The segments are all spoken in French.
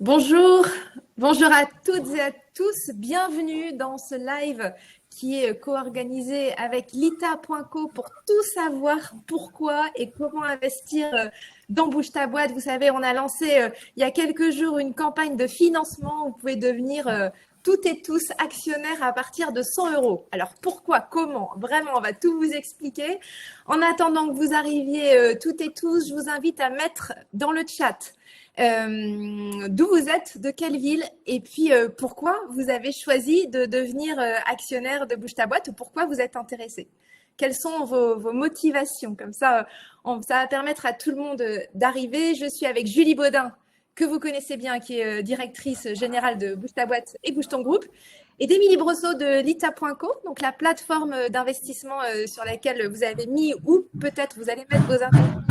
Bonjour, bonjour à toutes et à tous. Bienvenue dans ce live qui est co-organisé avec Lita.co pour tout savoir pourquoi et comment investir dans Bouge ta boîte. Vous savez, on a lancé il y a quelques jours une campagne de financement. Vous pouvez devenir toutes et tous actionnaires à partir de 100 euros. Alors pourquoi, comment? Vraiment, on va tout vous expliquer. En attendant que vous arriviez toutes et tous, je vous invite à mettre dans le chat d'où vous êtes, de quelle ville, et puis pourquoi vous avez choisi de devenir actionnaire de Bouge ta boîte ou pourquoi vous êtes intéressé. Quelles sont vos motivations? Comme ça, ça va permettre à tout le monde d'arriver. Je suis avec Julie Baudin, que vous connaissez bien, qui est directrice générale de Bouge ta boîte et Bouge ton groupe, et d'Émilie Brosseau de Lita.co, donc la plateforme d'investissement sur laquelle vous avez mis ou peut-être vous allez mettre vos investissements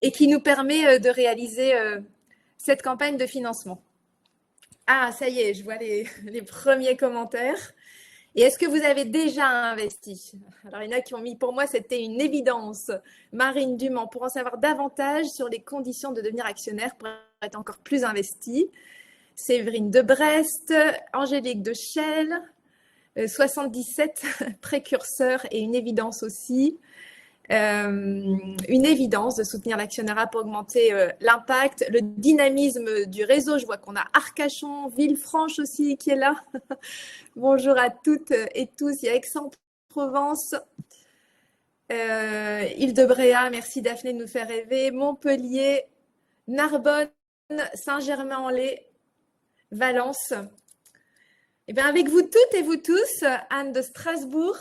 et qui nous permet de réaliser cette campagne de financement. Ah, ça y est, je vois les premiers commentaires. Et est-ce que vous avez déjà investi? Alors, il y en a qui ont mis, pour moi, c'était une évidence. Marine Dumont, pour en savoir davantage sur les conditions de devenir actionnaire pour être encore plus investi. Séverine de Brest, Angélique de Chelles, 77, précurseur et une évidence aussi. Une évidence de soutenir l'actionnariat pour augmenter l'impact, le dynamisme du réseau. Je vois qu'on a Arcachon, Villefranche aussi qui est là. Bonjour à toutes et tous. Il y a Aix-en-Provence, Île-de-Bréa, merci Daphné de nous faire rêver, Montpellier, Narbonne, Saint-Germain-en-Laye, Valence. Et bien avec vous toutes et vous tous, Anne de Strasbourg,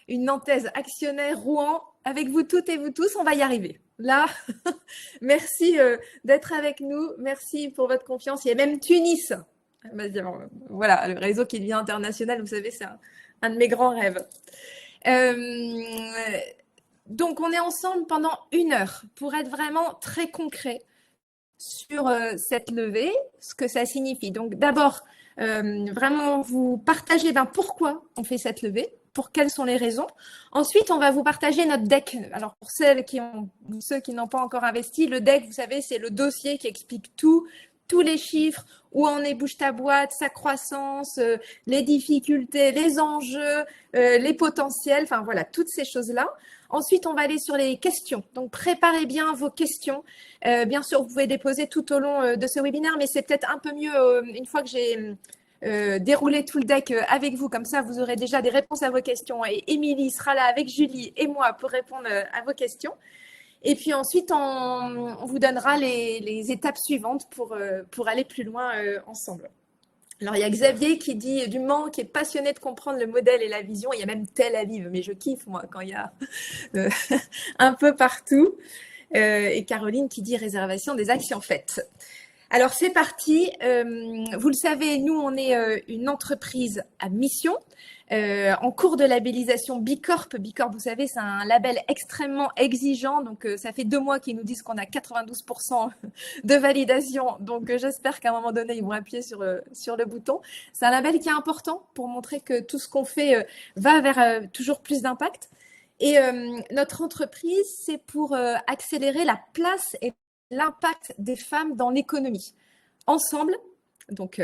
une Nantaise actionnaire, Rouen, avec vous toutes et vous tous, on va y arriver. Là, merci d'être avec nous, merci pour votre confiance. Il y a même Tunis. Voilà, le réseau qui devient international, vous savez, c'est un de mes grands rêves. Donc, on est ensemble pendant 1 heure pour être vraiment très concret sur cette levée, ce que ça signifie. Donc, d'abord, vraiment vous partager pourquoi on fait cette levée, pour quelles sont les raisons. Ensuite, on va vous partager notre deck. Alors, pour ceux qui n'ont pas encore investi, le deck, vous savez, c'est le dossier qui explique tout, tous les chiffres, où en est Bouge ta boîte, sa croissance, les difficultés, les enjeux, les potentiels, enfin voilà, toutes ces choses-là. Ensuite, on va aller sur les questions. Donc, préparez bien vos questions. Bien sûr, vous pouvez les poser tout au long de ce webinaire, mais c'est peut-être un peu mieux une fois que j'ai déroulé tout le deck avec vous. Comme ça, vous aurez déjà des réponses à vos questions. Et Émilie sera là avec Julie et moi pour répondre à vos questions. Et puis ensuite, on vous donnera les étapes suivantes pour aller plus loin ensemble. Alors, il y a Xavier qui dit du Mans, qui est passionné de comprendre le modèle et la vision. Il y a même Tel Aviv, mais je kiffe, moi, quand il y a un peu partout. Et Caroline qui dit réservation des actions faites. Alors, c'est parti. Vous le savez, nous, on est une entreprise à mission. En cours de labellisation Bicorp. Bicorp, vous savez, c'est un label extrêmement exigeant. Donc, ça fait 2 mois qu'ils nous disent qu'on a 92% de validation. Donc, j'espère qu'à un moment donné, ils vont appuyer sur le bouton. C'est un label qui est important pour montrer que tout ce qu'on fait va vers toujours plus d'impact. Et notre entreprise, c'est pour accélérer la place et l'impact des femmes dans l'économie. Ensemble, donc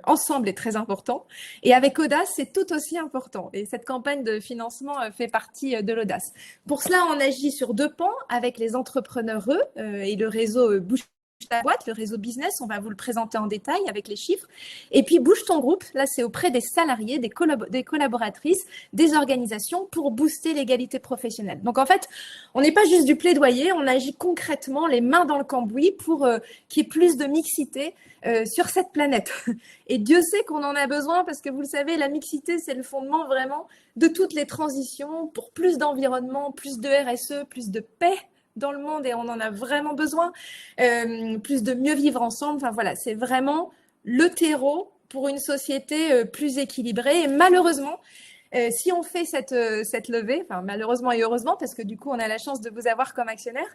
ensemble est très important. Et avec Audace, c'est tout aussi important. Et cette campagne de financement fait partie de l'Audace. Pour cela, on agit sur 2 pans avec les entrepreneurs et le réseau Bouge ta boîte, le réseau business, on va vous le présenter en détail avec les chiffres. Et puis Bouge ton groupe, là c'est auprès des salariés, des collaboratrices, des organisations pour booster l'égalité professionnelle. Donc en fait, on n'est pas juste du plaidoyer, on agit concrètement les mains dans le cambouis pour qu'il y ait plus de mixité sur cette planète. Et Dieu sait qu'on en a besoin parce que vous le savez, la mixité c'est le fondement vraiment de toutes les transitions pour plus d'environnement, plus de RSE, plus de paix dans le monde et on en a vraiment besoin, plus de mieux vivre ensemble. Enfin voilà, c'est vraiment le terreau pour une société plus équilibrée. Et malheureusement, si on fait cette levée, enfin malheureusement et heureusement, parce que du coup on a la chance de vous avoir comme actionnaire,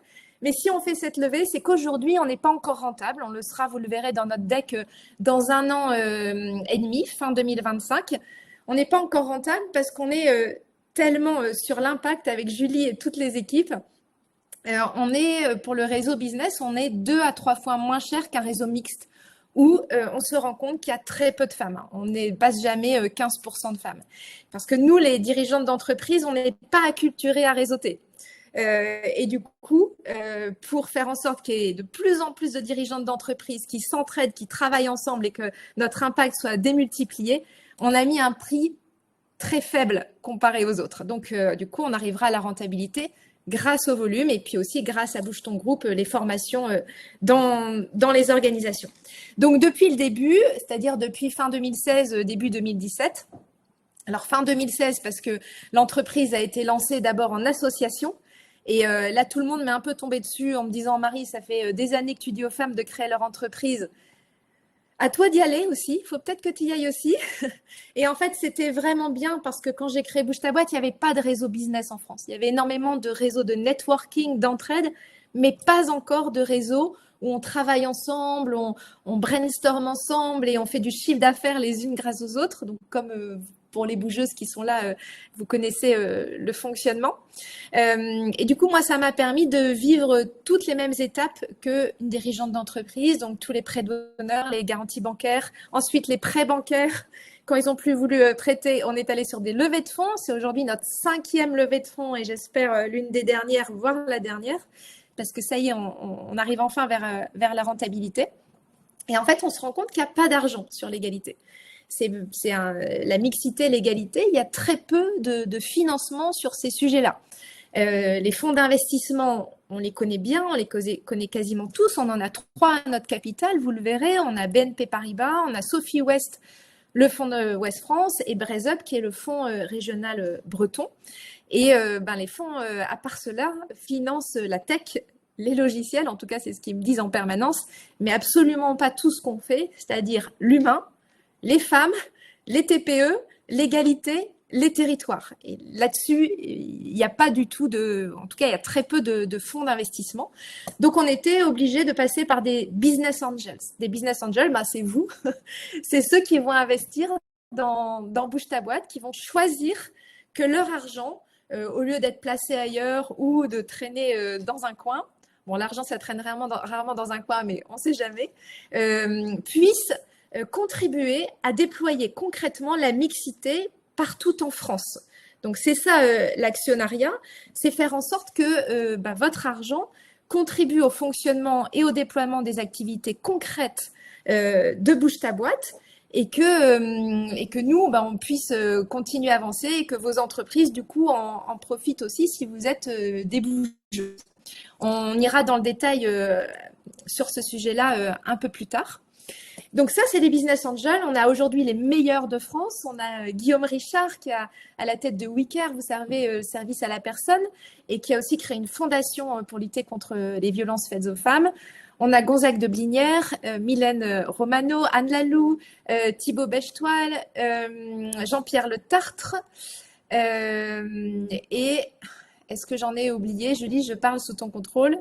mais si on fait cette levée, c'est qu'aujourd'hui on n'est pas encore rentable. On le sera, vous le verrez dans notre deck, dans 1 an et demi, fin 2025. On n'est pas encore rentable parce qu'on est tellement sur l'impact avec Julie et toutes les équipes On est, pour le réseau business, on est 2 à 3 fois moins cher qu'un réseau mixte où on se rend compte qu'il y a très peu de femmes. On ne passe jamais 15% de femmes. Parce que nous, les dirigeantes d'entreprise, on n'est pas acculturés à réseauter. Et du coup, pour faire en sorte qu'il y ait de plus en plus de dirigeantes d'entreprise qui s'entraident, qui travaillent ensemble et que notre impact soit démultiplié, on a mis un prix très faible comparé aux autres. Donc, du coup, on arrivera à la rentabilité grâce au volume et puis aussi grâce à Bouge ton groupe, les formations dans les organisations. Donc, depuis le début, c'est-à-dire depuis fin 2016, début 2017, alors fin 2016 parce que l'entreprise a été lancée d'abord en association et là, tout le monde m'est un peu tombé dessus en me disant « Marie, ça fait des années que tu dis aux femmes de créer leur entreprise. À toi d'y aller aussi, il faut peut-être que tu y ailles aussi. » Et en fait, c'était vraiment bien parce que quand j'ai créé Bouge ta boîte, il n'y avait pas de réseau business en France. Il y avait énormément de réseaux de networking, d'entraide, mais pas encore de réseau où on travaille ensemble, on brainstorm ensemble et on fait du chiffre d'affaires les unes grâce aux autres. Donc, comme pour les bougeuses qui sont là, vous connaissez le fonctionnement. Et du coup, moi, ça m'a permis de vivre toutes les mêmes étapes qu'une dirigeante d'entreprise, donc tous les prêts d'honneur, les garanties bancaires, ensuite les prêts bancaires. Quand ils ont plus voulu prêter, on est allé sur des levées de fonds. C'est aujourd'hui notre 5e levée de fonds et j'espère l'une des dernières, voire la dernière, parce que ça y est, on arrive enfin vers la rentabilité. Et en fait, on se rend compte qu'il n'y a pas d'argent sur l'égalité. C'est la mixité, l'égalité, il y a très peu de financement sur ces sujets-là. Les fonds d'investissement, on les connaît bien, on les connaît quasiment tous. On en a 3 à notre capital, vous le verrez. On a BNP Paribas, on a Sophie West, le fonds de West France, et Brezup, qui est le fonds régional breton. Et les fonds, à part cela, financent la tech, les logiciels, en tout cas c'est ce qu'ils me disent en permanence, mais absolument pas tout ce qu'on fait, c'est-à-dire l'humain, les femmes, les TPE, l'égalité, les territoires. Et là-dessus, il n'y a pas du tout en tout cas, il y a très peu de fonds d'investissement. Donc, on était obligé de passer par des business angels. Des business angels, c'est vous. C'est ceux qui vont investir dans Bouge ta boîte, qui vont choisir que leur argent, au lieu d'être placé ailleurs ou de traîner dans un coin, bon, l'argent, ça traîne rarement dans un coin, mais on ne sait jamais, puisse contribuer à déployer concrètement la mixité partout en France. Donc, c'est ça l'actionnariat, c'est faire en sorte que votre argent contribue au fonctionnement et au déploiement des activités concrètes de Bouge ta boîte et que nous, on puisse continuer à avancer et que vos entreprises, du coup, en profitent aussi si vous êtes des bougeuses. On ira dans le détail sur ce sujet-là un peu plus tard. Donc ça, c'est les business angels. On a aujourd'hui les meilleurs de France. On a Guillaume Richard qui est à la tête de WeCare, vous savez, service à la personne, et qui a aussi créé une fondation pour lutter contre les violences faites aux femmes. On a Gonzague de Blinière, Mylène Romano, Anne Lalou, Thibaut Bechetoile, Jean-Pierre Le Tartre. Et est-ce que j'en ai oublié? Julie, je parle sous ton contrôle.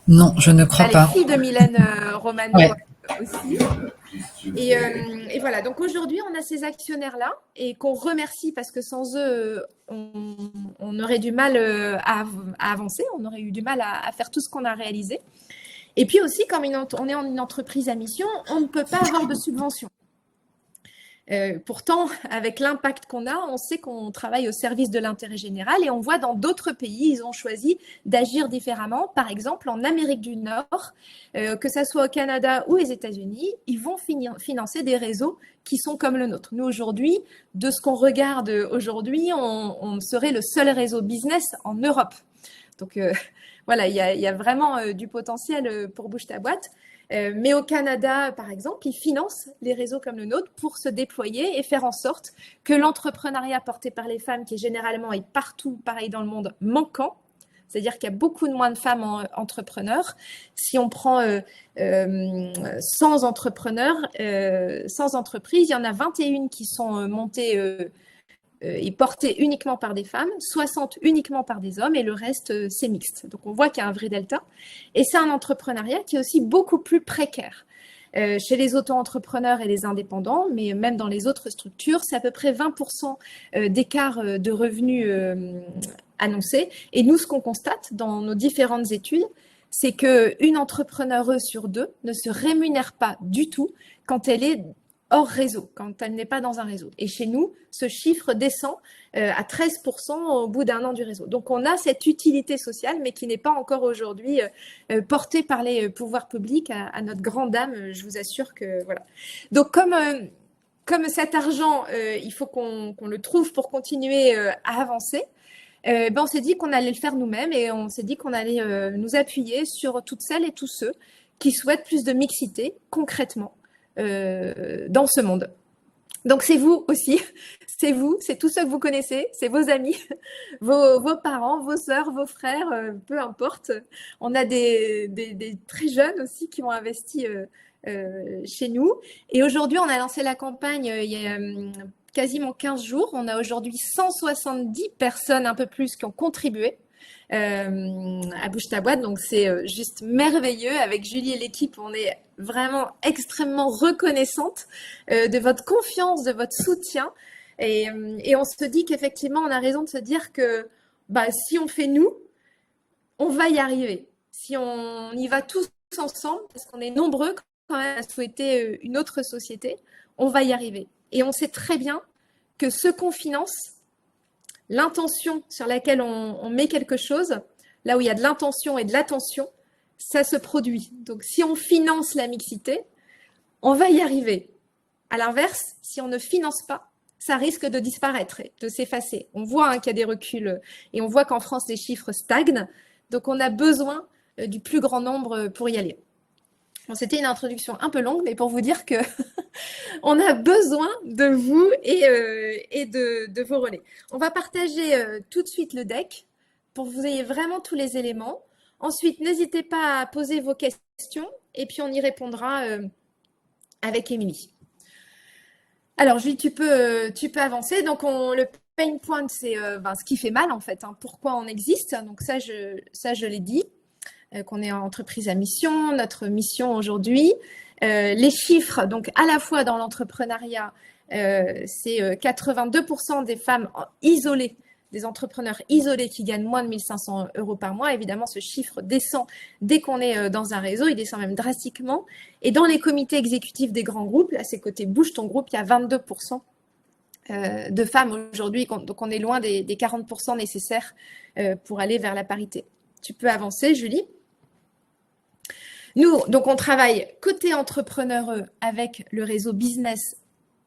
Non, je ne crois pas. Les filles de Mylène Romano aussi. Et voilà, donc aujourd'hui, on a ces actionnaires-là et qu'on remercie parce que sans eux, on aurait du mal à avancer, on aurait eu du mal à faire tout ce qu'on a réalisé. Et puis aussi, comme on est en une entreprise à mission, on ne peut pas avoir de subvention. Pourtant, avec l'impact qu'on a, on sait qu'on travaille au service de l'intérêt général et on voit dans d'autres pays, ils ont choisi d'agir différemment. Par exemple, en Amérique du Nord, que ce soit au Canada ou aux États-Unis, ils vont financer des réseaux qui sont comme le nôtre. Nous, aujourd'hui, de ce qu'on regarde aujourd'hui, on serait le seul réseau business en Europe. Donc, voilà, il y a vraiment du potentiel pour Bouge ta boîte. Mais au Canada, par exemple, ils financent les réseaux comme le nôtre pour se déployer et faire en sorte que l'entrepreneuriat porté par les femmes, qui est généralement et partout pareil dans le monde, manquant, c'est-à-dire qu'il y a beaucoup de moins de femmes entrepreneurs. Si on prend 100 entrepreneurs, 100 entreprises, il y en a 21 qui sont montées et portées uniquement par des femmes, 60 uniquement par des hommes et le reste, c'est mixte. Donc, on voit qu'il y a un vrai delta. Et c'est un entrepreneuriat qui est aussi beaucoup plus précaire. Chez les auto-entrepreneurs et les indépendants, mais même dans les autres structures, c'est à peu près 20% d'écart de revenus annoncés. Et nous, ce qu'on constate dans nos différentes études, c'est qu'une entrepreneuse sur deux ne se rémunère pas du tout quand elle est hors réseau, quand elle n'est pas dans un réseau. Et chez nous, ce chiffre descend à 13% au bout d'un an du réseau. Donc on a cette utilité sociale, mais qui n'est pas encore aujourd'hui portée par les pouvoirs publics à notre grande dame, je vous assure que voilà. Donc comme cet argent, il faut qu'on le trouve pour continuer à avancer, on s'est dit qu'on allait le faire nous-mêmes et on s'est dit qu'on allait nous appuyer sur toutes celles et tous ceux qui souhaitent plus de mixité concrètement dans ce monde. Donc c'est vous aussi, c'est vous, c'est tous ceux que vous connaissez, c'est vos amis, vos parents, vos sœurs, vos frères, peu importe. On a des très jeunes aussi qui ont investi chez nous. Et aujourd'hui, on a lancé la campagne il y a quasiment 15 jours. On a aujourd'hui 170 personnes, un peu plus, qui ont contribué à Bouge ta boîte. Donc, c'est juste merveilleux. Avec Julie et l'équipe, on est vraiment extrêmement reconnaissante de votre confiance, de votre soutien. Et on se dit qu'effectivement, on a raison de se dire que si on fait nous, on va y arriver. Si on y va tous ensemble, parce qu'on est nombreux quand même à souhaiter une autre société, on va y arriver. Et on sait très bien que ce qu'on finance, l'intention sur laquelle on met quelque chose, là où il y a de l'intention et de l'attention, ça se produit. Donc, si on finance la mixité, on va y arriver. À l'inverse, si on ne finance pas, ça risque de disparaître, de s'effacer. On voit qu'il y a des reculs et on voit qu'en France, les chiffres stagnent. Donc, on a besoin du plus grand nombre pour y aller. Bon, c'était une introduction un peu longue, mais pour vous dire que on a besoin de vous et de vos relais. On va partager tout de suite le deck pour que vous ayez vraiment tous les éléments. Ensuite, n'hésitez pas à poser vos questions et puis on y répondra avec Émilie. Alors, Julie, tu peux avancer. Donc, le pain point, c'est ce qui fait mal en fait. Pourquoi on existe. Donc, ça, je l'ai dit. Qu'on est en entreprise à mission, notre mission aujourd'hui. Les chiffres, donc à la fois dans l'entrepreneuriat, c'est 82% des femmes isolées, des entrepreneurs isolés qui gagnent moins de 1 500 € par mois. Évidemment, ce chiffre descend dès qu'on est dans un réseau, il descend même drastiquement. Et dans les comités exécutifs des grands groupes, là c'est côté Bouge ton groupe, il y a 22% de femmes aujourd'hui, donc on est loin des 40% nécessaires pour aller vers la parité. Tu peux avancer, Julie. Nous, donc, on travaille côté entrepreneureux avec le réseau business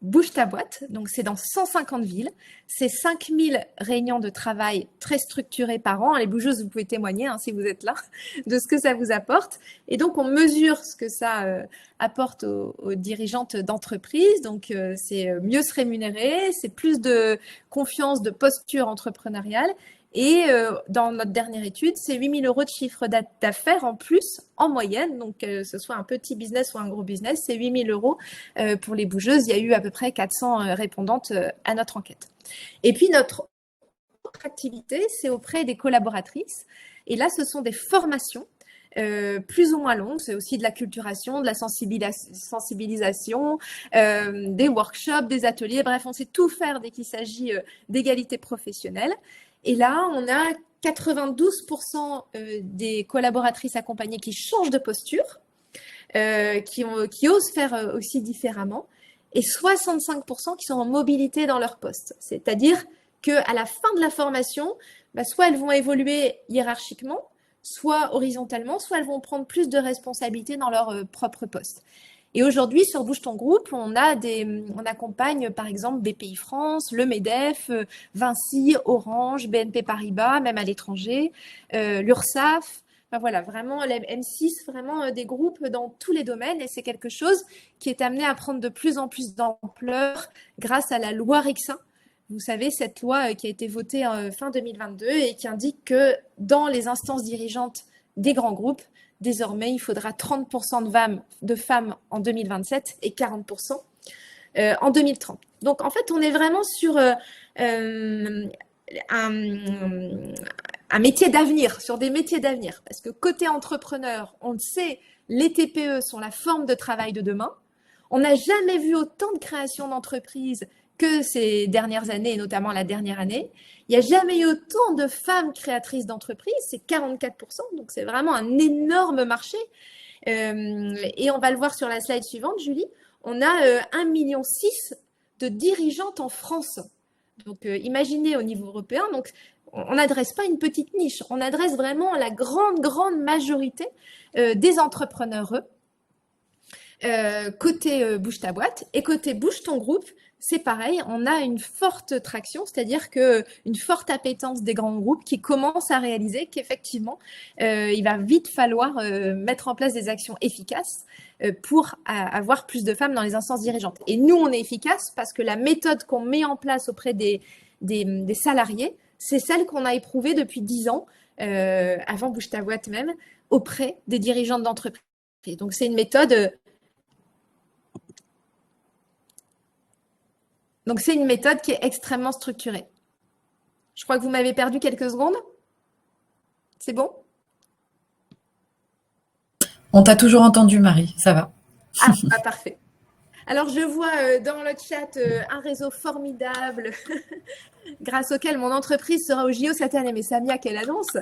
Bouge ta boîte. Donc, c'est dans 150 villes. C'est 5000 réunions de travail très structurées par an. Les bougeuses, vous pouvez témoigner, si vous êtes là, de ce que ça vous apporte. Et donc, on mesure ce que ça apporte aux dirigeantes d'entreprise. Donc, c'est mieux se rémunérer, c'est plus de confiance, de posture entrepreneuriale. Et dans notre dernière étude, c'est 8 000 € de chiffre d'affaires en plus, en moyenne. Donc, que ce soit un petit business ou un gros business, c'est 8 000 € pour les bougeuses. Il y a eu à peu près 400 répondantes à notre enquête. Et puis, notre autre activité, c'est auprès des collaboratrices. Et là, ce sont des formations plus ou moins longues. C'est aussi de l'acculturation, de la sensibilisation, des workshops, des ateliers. Bref, on sait tout faire dès qu'il s'agit d'égalité professionnelle. Et là, on a 92% des collaboratrices accompagnées qui changent de posture, qui osent faire aussi différemment, et 65% qui sont en mobilité dans leur poste. C'est-à-dire qu'à la fin de la formation, soit elles vont évoluer hiérarchiquement, soit horizontalement, soit elles vont prendre plus de responsabilités dans leur propre poste. Et aujourd'hui, sur Bouge ton groupe, on accompagne par exemple BPI France, le MEDEF, Vinci, Orange, BNP Paribas, même à l'étranger, l'URSSAF. Enfin, voilà, vraiment M6, vraiment des groupes dans tous les domaines. Et c'est quelque chose qui est amené à prendre de plus en plus d'ampleur grâce à la loi Rixain. Vous savez, cette loi qui a été votée fin 2022 et qui indique que dans les instances dirigeantes des grands groupes, désormais, il faudra 30% de femmes en 2027 et 40% en 2030. Donc, en fait, on est vraiment sur un métier d'avenir, sur des métiers d'avenir. Parce que côté entrepreneur, on le sait, les TPE sont la forme de travail de demain. On n'a jamais vu autant de création d'entreprises que ces dernières années, et notamment la dernière année. Il n'y a jamais eu autant de femmes créatrices d'entreprises, c'est 44%, donc c'est vraiment un énorme marché. Et on va le voir sur la slide suivante, Julie. On a 1,6 million de dirigeantes en France. Donc, imaginez au niveau européen. Donc, on n'adresse pas une petite niche, on adresse vraiment la grande majorité des entrepreneurs côté Bouge ta boîte. Et côté Bouge ton groupe, c'est pareil, on a une forte traction, c'est-à-dire une forte appétence des grands groupes qui commencent à réaliser qu'effectivement, il va vite falloir mettre en place des actions efficaces pour avoir plus de femmes dans les instances dirigeantes. Et nous, on est efficace parce que la méthode qu'on met en place auprès des salariés, c'est celle qu'on a éprouvée depuis 10 ans, avant Bouge ta boîte même, auprès des dirigeantes d'entreprise. Donc, c'est une méthode... Donc, c'est une méthode qui est extrêmement structurée. Je crois que vous m'avez perdu quelques secondes. C'est bon? On t'a toujours entendu, Marie, ça va. Ah, parfait. Alors, je vois dans le chat un réseau formidable grâce auquel mon entreprise sera au JO cette année. Mais Samia, quelle annonce!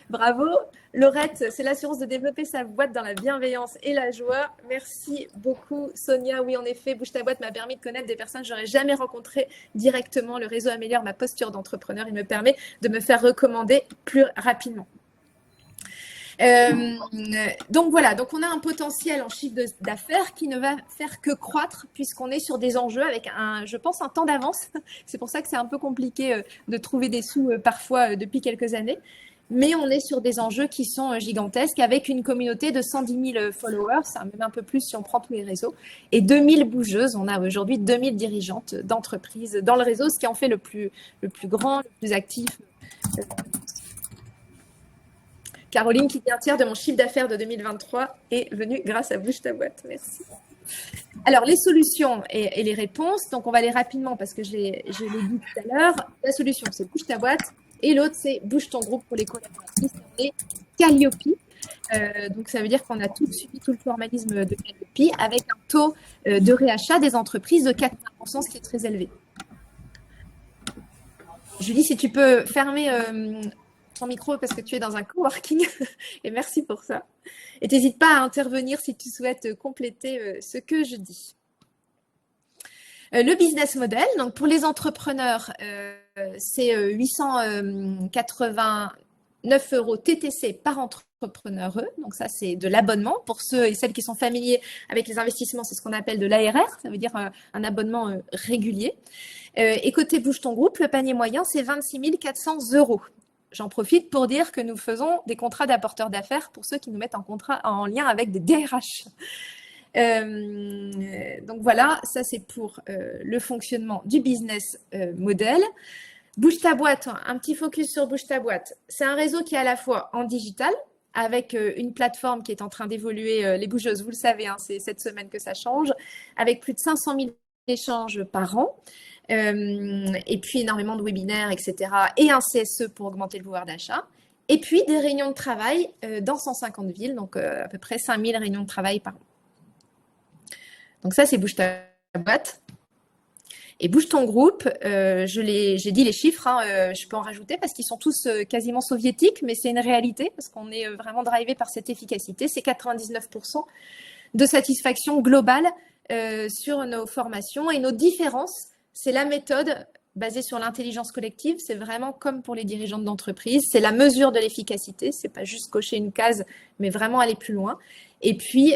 Bravo. Laurette, c'est l'assurance de développer sa boîte dans la bienveillance et la joie. Merci beaucoup, Sonia. Oui, en effet, Bouge ta boîte m'a permis de connaître des personnes que j'aurais jamais rencontrées directement. Le réseau améliore ma posture d'entrepreneur. Il me permet de me faire recommander plus rapidement. Donc voilà, donc on a un potentiel en chiffre d'affaires qui ne va faire que croître puisqu'on est sur des enjeux avec je pense, un temps d'avance. C'est pour ça que c'est un peu compliqué de trouver des sous parfois depuis quelques années. Mais on est sur des enjeux qui sont gigantesques avec une communauté de 110 000 followers, même un peu plus si on prend tous les réseaux, et 2000 bougeuses. On a aujourd'hui 2000 dirigeantes d'entreprises dans le réseau, ce qui en fait le plus grand, le plus actif. Caroline, qui est un tiers de mon chiffre d'affaires de 2023, est venue grâce à Bouge ta boîte. Merci. Alors, les solutions et les réponses, donc on va aller rapidement parce que je l'ai dit tout à l'heure. La solution, c'est Bouge ta boîte et l'autre, c'est Bouge ton groupe pour les collaboratrices et Calliope. Donc, ça veut dire qu'on a tout suivi tout le formalisme de Calliope avec un taux de réachat des entreprises de 80%, ce qui est très élevé. Julie, si tu peux fermer ton micro parce que tu es dans un coworking et merci pour ça. Et n'hésite pas à intervenir si tu souhaites compléter ce que je dis. Le business model, donc pour les entrepreneurs, c'est 889 € TTC par entrepreneur. Donc ça, c'est de l'abonnement. Pour ceux et celles qui sont familiers avec les investissements, c'est ce qu'on appelle de l'ARR, ça veut dire un abonnement régulier. Et côté Bouge ton groupe, le panier moyen, c'est 26 400 €. J'en profite pour dire que nous faisons des contrats d'apporteurs d'affaires pour ceux qui nous mettent en lien avec des DRH. Donc voilà, ça c'est pour le fonctionnement du business model. Bouge ta boîte, un petit focus sur Bouge ta boîte. C'est un réseau qui est à la fois en digital, avec une plateforme qui est en train d'évoluer, les bougeuses, vous le savez, hein, c'est cette semaine que ça change, avec plus de 500 000 échanges par an. Et puis énormément de webinaires, etc. Et un CSE pour augmenter le pouvoir d'achat. Et puis des réunions de travail dans 150 villes, donc à peu près 5000 réunions de travail par an. Donc ça, c'est Bouge ta boîte. Et Bouge ton groupe, j'ai dit les chiffres, hein, je peux en rajouter parce qu'ils sont tous quasiment soviétiques, mais c'est une réalité parce qu'on est vraiment drivé par cette efficacité. C'est 99% de satisfaction globale sur nos formations et nos différences. C'est la méthode basée sur l'intelligence collective. C'est vraiment comme pour les dirigeantes d'entreprise. C'est la mesure de l'efficacité. C'est pas juste cocher une case, mais vraiment aller plus loin. Et puis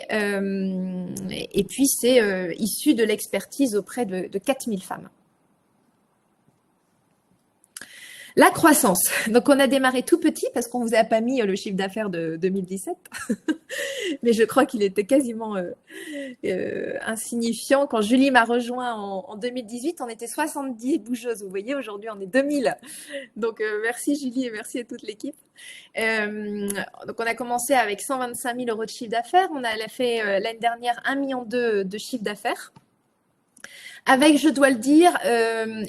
c'est issu de l'expertise auprès de 4000 femmes. La croissance. Donc, on a démarré tout petit parce qu'on ne vous a pas mis le chiffre d'affaires de 2017. Mais je crois qu'il était quasiment insignifiant. Quand Julie m'a rejoint en 2018, on était 70 bougeuses. Vous voyez, aujourd'hui, on est 2000. Donc, merci Julie et merci à toute l'équipe. Donc, on a commencé avec 125 000 € de chiffre d'affaires. On a fait l'année dernière 1,2 million de chiffre d'affaires, Avec, je dois le dire,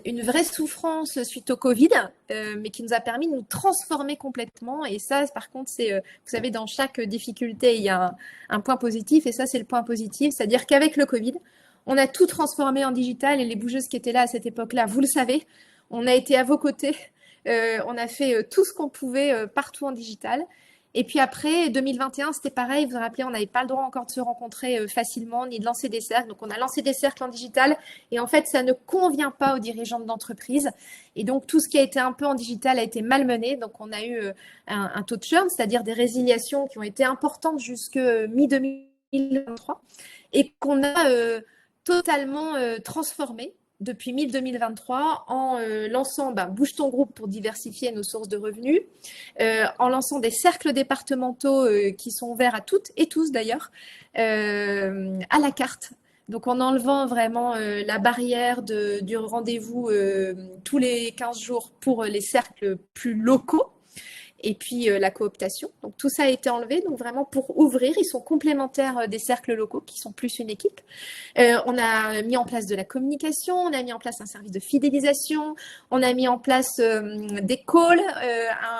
une vraie souffrance suite au Covid, mais qui nous a permis de nous transformer complètement. Et ça, par contre, vous savez, dans chaque difficulté, il y a un point positif. Et ça, c'est le point positif. C'est-à-dire qu'avec le Covid, on a tout transformé en digital. Et les bougeuses qui étaient là à cette époque-là, vous le savez, on a été à vos côtés. On a fait tout ce qu'on pouvait partout en digital. Et puis après, 2021, c'était pareil. Vous vous rappelez, on n'avait pas le droit encore de se rencontrer facilement, ni de lancer des cercles. Donc, on a lancé des cercles en digital. Et en fait, ça ne convient pas aux dirigeants d'entreprise. Et donc, tout ce qui a été un peu en digital a été malmené. Donc, on a eu un taux de churn, c'est-à-dire des résiliations qui ont été importantes jusque mi-2023 et qu'on a totalement transformé depuis mi-2023 en lançant Bouge ton groupe pour diversifier nos sources de revenus, en lançant des cercles départementaux qui sont ouverts à toutes et tous d'ailleurs, à la carte. Donc en enlevant vraiment la barrière du rendez-vous tous les 15 jours pour les cercles plus locaux. Et puis la cooptation. Donc tout ça a été enlevé, donc vraiment pour ouvrir, ils sont complémentaires des cercles locaux qui sont plus une équipe. On a mis en place de la communication, on a mis en place un service de fidélisation, on a mis en place des calls,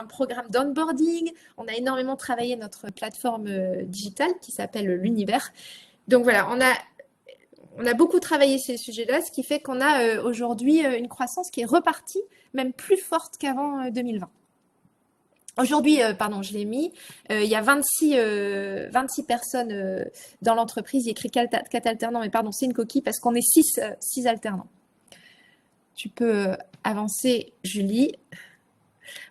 un programme d'onboarding, on a énormément travaillé notre plateforme digitale qui s'appelle l'Univers. Donc voilà, on a beaucoup travaillé ces sujets-là, ce qui fait qu'on a aujourd'hui une croissance qui est repartie, même plus forte qu'avant 2020. Aujourd'hui, pardon, je l'ai mis, il y a 26 personnes dans l'entreprise. Il y a écrit 4 alternants, mais pardon, c'est une coquille parce qu'on est 6 alternants. Tu peux avancer, Julie.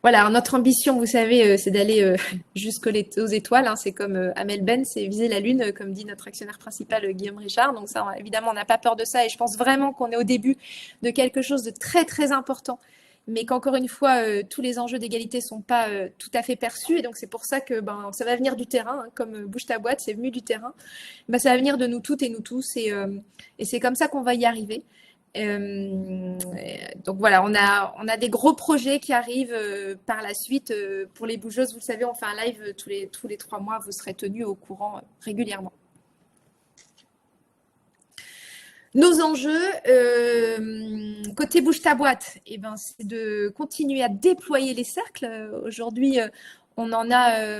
Voilà, notre ambition, vous savez, c'est d'aller jusqu'aux étoiles. Hein. C'est comme Amel Ben, c'est viser la Lune, comme dit notre actionnaire principal, Guillaume Richard. Donc ça, évidemment, on n'a pas peur de ça. Et je pense vraiment qu'on est au début de quelque chose de très, très important. Mais qu'encore une fois, tous les enjeux d'égalité ne sont pas tout à fait perçus. Et donc, c'est pour ça que ça va venir du terrain, hein, comme Bouge ta boîte, c'est venu du terrain. Ça va venir de nous toutes et nous tous. Et c'est comme ça qu'on va y arriver. Donc voilà, on a des gros projets qui arrivent par la suite. Pour les bougeuses, vous le savez, on fait un live tous les 3 mois. Vous serez tenus au courant régulièrement. Nos enjeux, côté Bouge ta boîte, c'est de continuer à déployer les cercles. Aujourd'hui, on en a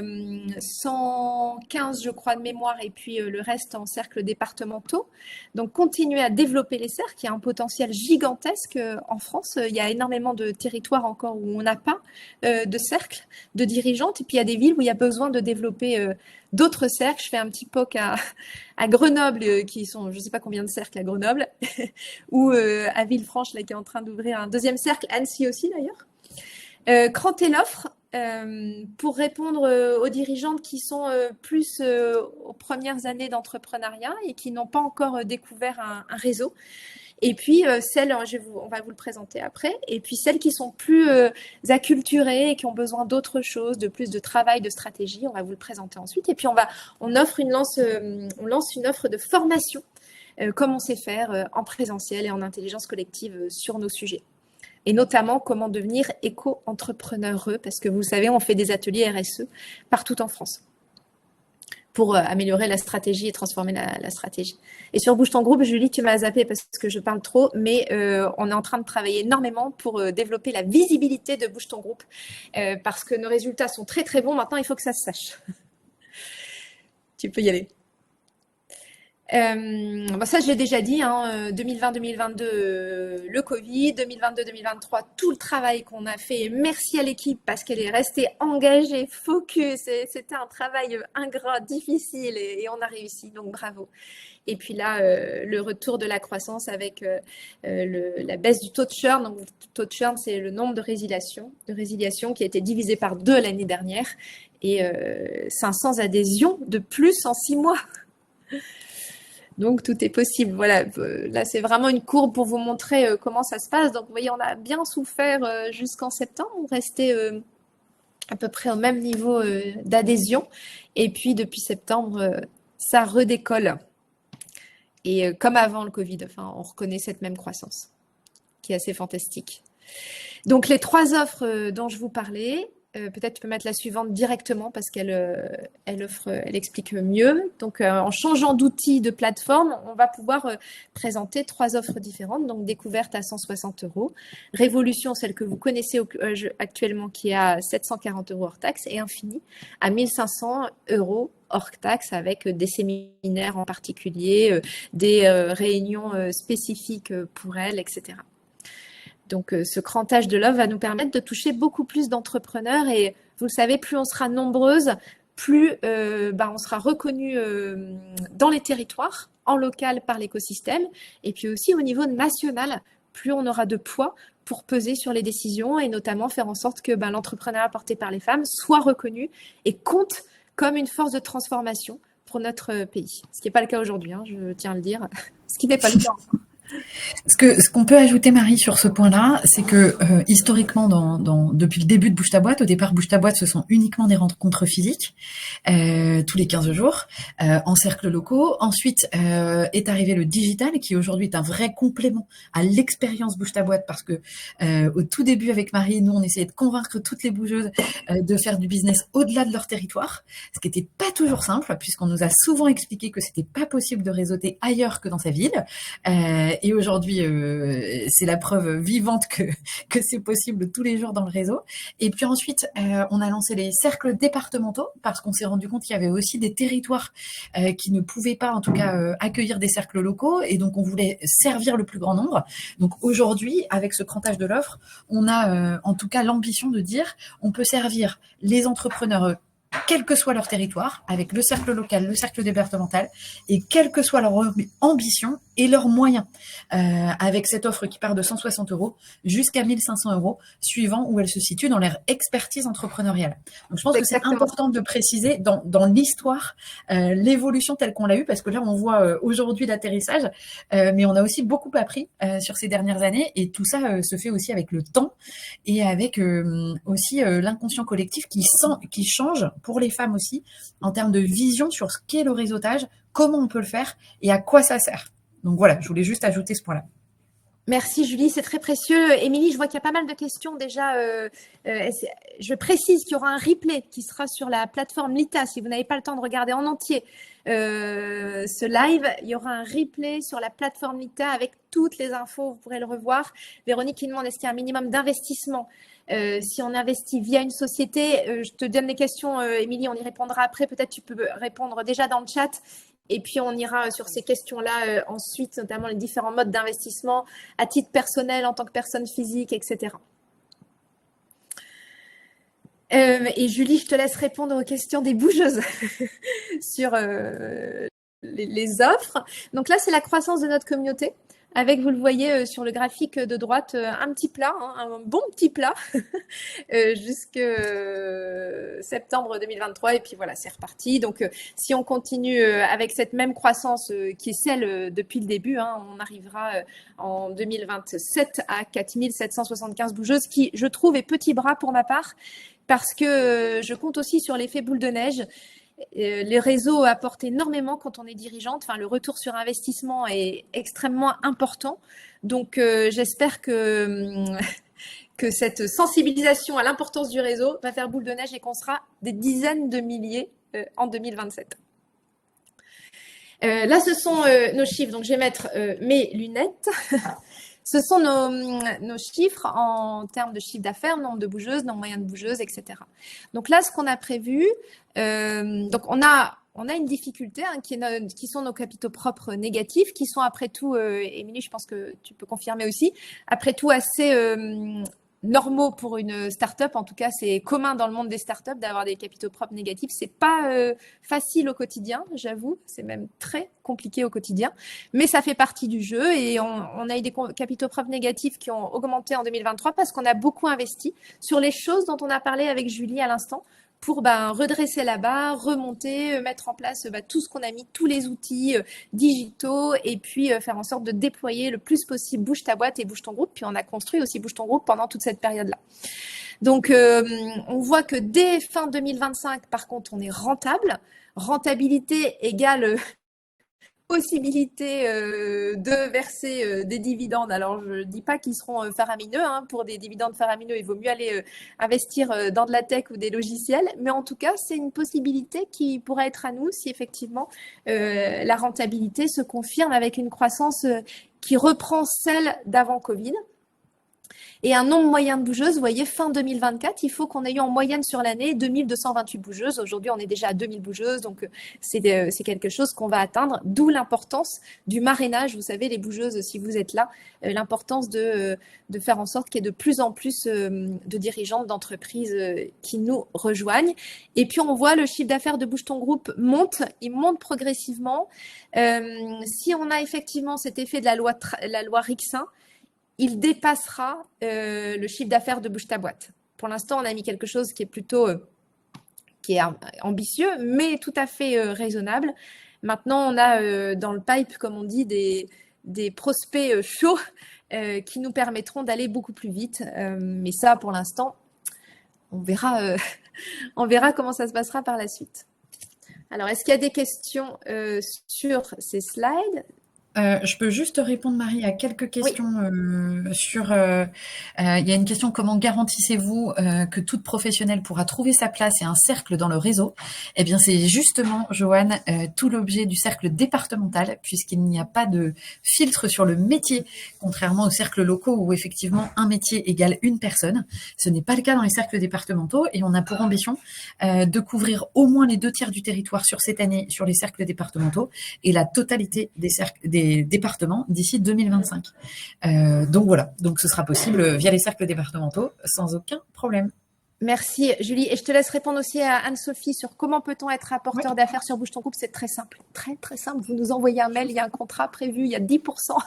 115, je crois, de mémoire, et puis le reste en cercles départementaux. Donc, continuer à développer les cercles. Il y a un potentiel gigantesque en France. Il y a énormément de territoires encore où on n'a pas de cercles de dirigeantes. Et puis, il y a des villes où il y a besoin de développer d'autres cercles. Je fais un petit POC à Grenoble, qui sont, je ne sais pas combien de cercles à Grenoble, ou à Villefranche, là, qui est en train d'ouvrir un 2e cercle, Annecy aussi d'ailleurs. Cranter l'offre pour répondre aux dirigeantes qui sont plus aux premières années d'entrepreneuriat et qui n'ont pas encore découvert un réseau. Et puis celles, on va vous le présenter après, et puis celles qui sont plus acculturées et qui ont besoin d'autre chose, de plus de travail, de stratégie, on va vous le présenter ensuite. Et puis on lance une offre de formation, comme on sait faire en présentiel et en intelligence collective sur nos sujets. Et notamment comment devenir éco-entrepreneureux, parce que vous savez, on fait des ateliers RSE partout en France pour améliorer la stratégie et transformer la stratégie. Et sur Bouge ton groupe, Julie, tu m'as zappé parce que je parle trop, mais on est en train de travailler énormément pour développer la visibilité de Bouge ton groupe, parce que nos résultats sont très très bons. Maintenant, il faut que ça se sache. Tu peux y aller. Ça, je l'ai déjà dit, hein, 2020-2022, le Covid, 2022-2023, tout le travail qu'on a fait. Merci à l'équipe parce qu'elle est restée engagée, focus. C'était un travail ingrat, difficile et on a réussi, donc bravo. Et puis là, le retour de la croissance avec la baisse du taux de churn. Donc, le taux de churn, c'est le nombre de résiliations qui a été divisé par 2 l'année dernière et 500 adhésions de plus en 6 mois. Donc, tout est possible. Voilà, là, c'est vraiment une courbe pour vous montrer comment ça se passe. Donc, vous voyez, on a bien souffert jusqu'en septembre. On restait à peu près au même niveau d'adhésion. Et puis, depuis septembre, ça redécolle. Et comme avant le Covid, enfin, on reconnaît cette même croissance qui est assez fantastique. Donc, les 3 offres dont je vous parlais, Peut-être tu peux mettre la suivante directement parce elle explique mieux. Donc, en changeant d'outil de plateforme, on va pouvoir présenter 3 offres différentes. Donc, découverte à 160 €, Révolution, celle que vous connaissez actuellement, qui est à 740 € hors taxe, et Infini à 1500 € hors taxe, avec des séminaires en particulier, des réunions spécifiques pour elles, etc. Donc, ce crantage de l'offre va nous permettre de toucher beaucoup plus d'entrepreneurs, et vous le savez, plus on sera nombreuses, plus on sera reconnu dans les territoires, en local par l'écosystème, et puis aussi au niveau national, plus on aura de poids pour peser sur les décisions, et notamment faire en sorte que l'entrepreneuriat porté par les femmes soit reconnu et compte comme une force de transformation pour notre pays. Ce qui n'est pas le cas aujourd'hui, je tiens à le dire, ce qui n'est pas le cas. Ce qu'on peut ajouter, Marie, sur ce point-là, c'est que historiquement, depuis le début de Bouge ta boîte, au départ, Bouge ta boîte, ce sont uniquement des rencontres physiques, tous les 15 jours, en cercles locaux. Ensuite est arrivé le digital, qui aujourd'hui est un vrai complément à l'expérience Bouge ta boîte, parce que au tout début, avec Marie, nous, on essayait de convaincre toutes les bougeuses de faire du business au-delà de leur territoire, ce qui n'était pas toujours simple, puisqu'on nous a souvent expliqué que c'était pas possible de réseauter ailleurs que dans sa ville. Et aujourd'hui, c'est la preuve vivante que c'est possible tous les jours dans le réseau. Et puis ensuite, on a lancé les cercles départementaux, parce qu'on s'est rendu compte qu'il y avait aussi des territoires qui ne pouvaient pas, en tout cas, accueillir des cercles locaux. Et donc, on voulait servir le plus grand nombre. Donc aujourd'hui, avec ce crantage de l'offre, on a en tout cas l'ambition de dire on peut servir les entrepreneurs quel que soit leur territoire, avec le cercle local, le cercle départemental, et quelle que soit leur ambition et leurs moyens, avec cette offre qui part de 160 € jusqu'à 1500 €, suivant où elle se situe dans leur expertise entrepreneuriale. Donc je pense que c'est important de préciser dans l'histoire l'évolution telle qu'on l'a eue, parce que là on voit aujourd'hui l'atterrissage, mais on a aussi beaucoup appris sur ces dernières années, et tout ça se fait aussi avec le temps, et avec aussi l'inconscient collectif qui change pour les femmes aussi, en termes de vision sur ce qu'est le réseautage, comment on peut le faire et à quoi ça sert. Donc voilà, je voulais juste ajouter ce point-là. Merci Julie, c'est très précieux. Émilie, je vois qu'il y a pas mal de questions déjà. Je précise qu'il y aura un replay qui sera sur la plateforme Lita. Si vous n'avez pas le temps de regarder en entier ce live, il y aura un replay sur la plateforme Lita avec toutes les infos, vous pourrez le revoir. Véronique qui demande est-ce qu'il y a un minimum d'investissement si on investit via une société. Je te donne les questions, Émilie, on y répondra après. Peut-être tu peux répondre déjà dans le chat. Et puis, on ira sur ces questions-là ensuite, notamment les différents modes d'investissement à titre personnel, en tant que personne physique, etc. Et Julie, je te laisse répondre aux questions des bougeuses sur les offres. Donc là, c'est la croissance de notre communauté. Avec, vous le voyez sur le graphique de droite, un petit plat, un bon petit plat, jusqu'à septembre 2023. Et puis voilà, c'est reparti. Donc, si on continue avec cette même croissance qui est celle depuis le début, on arrivera en 2027 à 4775 bougeuses, qui, je trouve, est petit bras pour ma part, parce que je compte aussi sur l'effet boule de neige. Les réseaux apportent énormément quand on est dirigeante. Enfin, le retour sur investissement est extrêmement important. Donc, j'espère que cette sensibilisation à l'importance du réseau va faire boule de neige et qu'on sera des dizaines de milliers en 2027. Là, ce sont nos chiffres. Donc, je vais mettre mes lunettes. Ce sont nos chiffres en termes de chiffre d'affaires, nombre de bougeuses, nombre moyen de bougeuses, etc. Donc là, ce qu'on a prévu, donc on a une difficulté qui sont nos capitaux propres négatifs, qui sont après tout, Émilie, je pense que tu peux confirmer aussi, après tout assez normaux pour une start-up. En tout cas, c'est commun dans le monde des start-up d'avoir des capitaux propres négatifs. C'est pas facile au quotidien, j'avoue. C'est même très compliqué au quotidien. Mais ça fait partie du jeu, et on a eu des capitaux propres négatifs qui ont augmenté en 2023 parce qu'on a beaucoup investi sur les choses dont on a parlé avec Julie à l'instant, pour redresser la barre, remonter, mettre en place tout ce qu'on a mis, tous les outils digitaux, et puis faire en sorte de déployer le plus possible Bouge ta boîte et Bouge ton groupe. Puis on a construit aussi Bouge ton groupe pendant toute cette période-là. Donc, on voit que dès fin 2025, par contre, on est rentable. Rentabilité égale possibilité de verser des dividendes. Alors, je ne dis pas qu'ils seront faramineux. Hein. Pour des dividendes faramineux, il vaut mieux aller investir dans de la tech ou des logiciels. Mais en tout cas, c'est une possibilité qui pourrait être à nous si effectivement la rentabilité se confirme avec une croissance qui reprend celle d'avant Covid. Et un nombre moyen de bougeuses, vous voyez, fin 2024, il faut qu'on ait eu en moyenne sur l'année 2228 bougeuses. Aujourd'hui, on est déjà à 2000 bougeuses, donc c'est quelque chose qu'on va atteindre, d'où l'importance du marrainage. Vous savez, les bougeuses, si vous êtes là, l'importance de faire en sorte qu'il y ait de plus en plus de dirigeantes d'entreprises qui nous rejoignent. Et puis, on voit le chiffre d'affaires de Bouge ton Groupe monte, il monte progressivement. Si on a effectivement cet effet de la loi Rixin, il dépassera le chiffre d'affaires de Bouge ta boîte. Pour l'instant, on a mis quelque chose qui est plutôt qui est ambitieux, mais tout à fait raisonnable. Maintenant, on a dans le pipe, comme on dit, des prospects chauds qui nous permettront d'aller beaucoup plus vite. Mais ça, pour l'instant, on verra, on verra comment ça se passera par la suite. Alors, est-ce qu'il y a des questions sur ces slides ? Je peux juste répondre, Marie, à quelques questions sur. Il y a une question: comment garantissez-vous que toute professionnelle pourra trouver sa place et un cercle dans le réseau? Eh bien, c'est justement, Joanne, tout l'objet du cercle départemental, puisqu'il n'y a pas de filtre sur le métier, contrairement aux cercles locaux où effectivement un métier égale une personne. Ce n'est pas le cas dans les cercles départementaux, et on a pour ambition de couvrir au moins les 2/3 du territoire sur cette année sur les cercles départementaux et la totalité des départements d'ici 2025. Donc voilà, donc ce sera possible via les cercles départementaux sans aucun problème. Merci Julie, et je te laisse répondre aussi à Anne-Sophie sur comment peut-on être rapporteur d'affaires sur Bouge ton Groupe. C'est très simple, très très simple. Vous nous envoyez un mail, il y a un contrat prévu, il y a 10%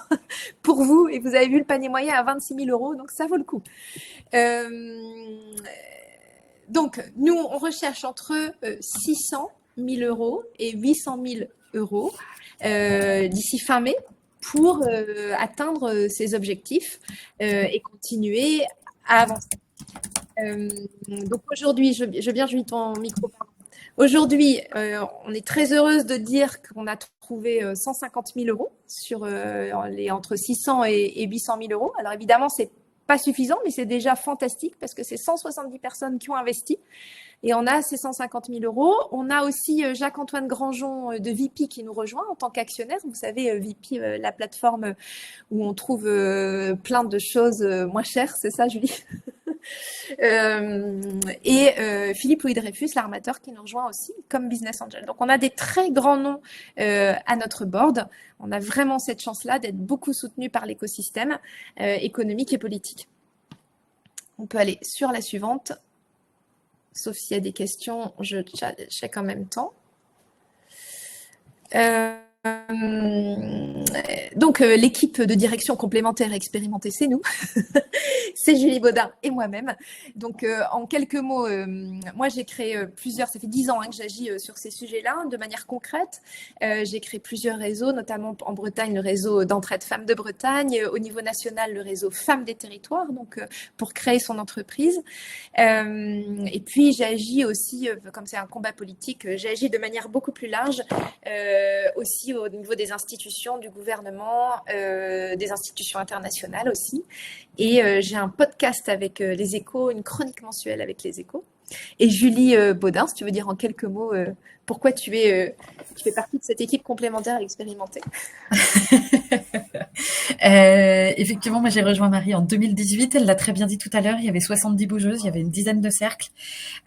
pour vous, et vous avez vu le panier moyen à 26 000 €, donc ça vaut le coup. Donc nous, on recherche entre 600 000 € et 800 000 € d'ici fin mai pour atteindre ces objectifs et continuer à avancer. Donc aujourd'hui, je veux bien, Julie, ton micro, pardon. Aujourd'hui, on est très heureuse de dire qu'on a trouvé 150 000 € sur les entre 600 et 800 000 €. Alors évidemment, c'est pas suffisant, mais c'est déjà fantastique parce que c'est 170 personnes qui ont investi. Et on a ces 150 000 €. On a aussi Jacques-Antoine Grangeon de VP qui nous rejoint en tant qu'actionnaire. Vous savez, VP, la plateforme où on trouve plein de choses moins chères, c'est ça, Julie? Et Philippe Louis Dreyfus, l'armateur, qui nous rejoint aussi comme business angel. Donc, on a des très grands noms à notre board. On a vraiment cette chance-là d'être beaucoup soutenu par l'écosystème économique et politique. On peut aller sur la suivante. Sauf s'il y a des questions, je check en même temps. Donc, l'équipe de direction complémentaire expérimentée, c'est nous. C'est Julie Baudin et moi-même. Donc, en quelques mots, moi, j'ai créé ça fait 10 ans que j'agis sur ces sujets-là de manière concrète. J'ai créé plusieurs réseaux, notamment en Bretagne, le réseau d'entraide femmes de Bretagne, au niveau national, le réseau Femmes des territoires, donc pour créer son entreprise. Et puis, j'agis aussi, comme c'est un combat politique, j'agis de manière beaucoup plus large, aussi au niveau des institutions, du gouvernement, des institutions internationales aussi. Et j'ai un podcast avec Les Échos, une chronique mensuelle avec Les Échos. Et Julie Baudin, si tu veux dire en quelques mots pourquoi tu fais partie de cette équipe complémentaire expérimentée. Effectivement, moi j'ai rejoint Marie en 2018, elle l'a très bien dit tout à l'heure, il y avait 70 bougeuses, il y avait une dizaine de cercles.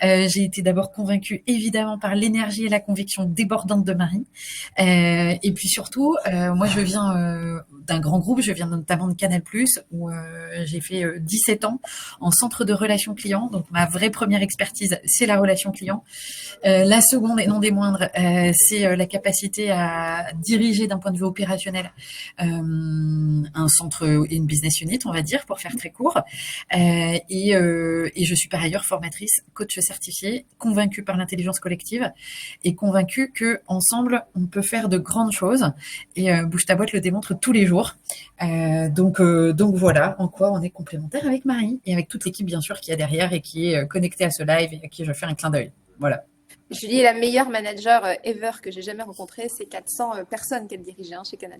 J'ai été d'abord convaincue évidemment par l'énergie et la conviction débordante de Marie. Et puis surtout, moi je viens d'un grand groupe, je viens notamment de Canal+, où j'ai fait 17 ans en centre de relations clients. Donc ma vraie première expertise, c'est la relation client. La seconde, et non des moindres, c'est la capacité à diriger d'un point de vue opérationnel un centre et une business unit, on va dire, pour faire très court. Et je suis par ailleurs formatrice, coach certifiée, convaincue par l'intelligence collective et convaincue que ensemble on peut faire de grandes choses. Et Bouge ta boîte le démontre tous les jours. Donc voilà en quoi on est complémentaires avec Marie et avec toute l'équipe bien sûr qui est derrière et qui est connectée à ce live et à qui je fais un clin d'œil. Voilà. Julie est la meilleure manager ever que j'ai jamais rencontrée. C'est 400 personnes qu'elle dirigeait chez Canal+.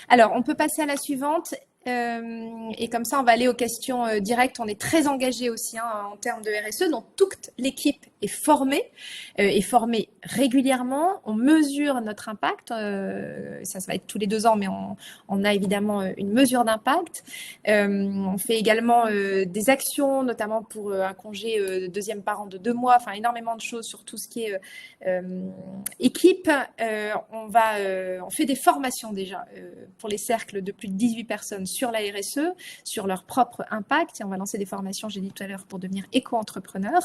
Alors, on peut passer à la suivante. Et comme ça, on va aller aux questions directes. On est très engagé aussi en termes de RSE. Donc, toute l'équipe est formée régulièrement. On mesure notre impact. Ça va être tous les 2 ans, mais on a évidemment une mesure d'impact. On fait également des actions, notamment pour un congé de deuxième parent de 2 mois. Enfin, énormément de choses sur tout ce qui est équipe. On fait des formations déjà pour les cercles de plus de 18 personnes sur la RSE, sur leur propre impact. Et on va lancer des formations, j'ai dit tout à l'heure, pour devenir éco-entrepreneur.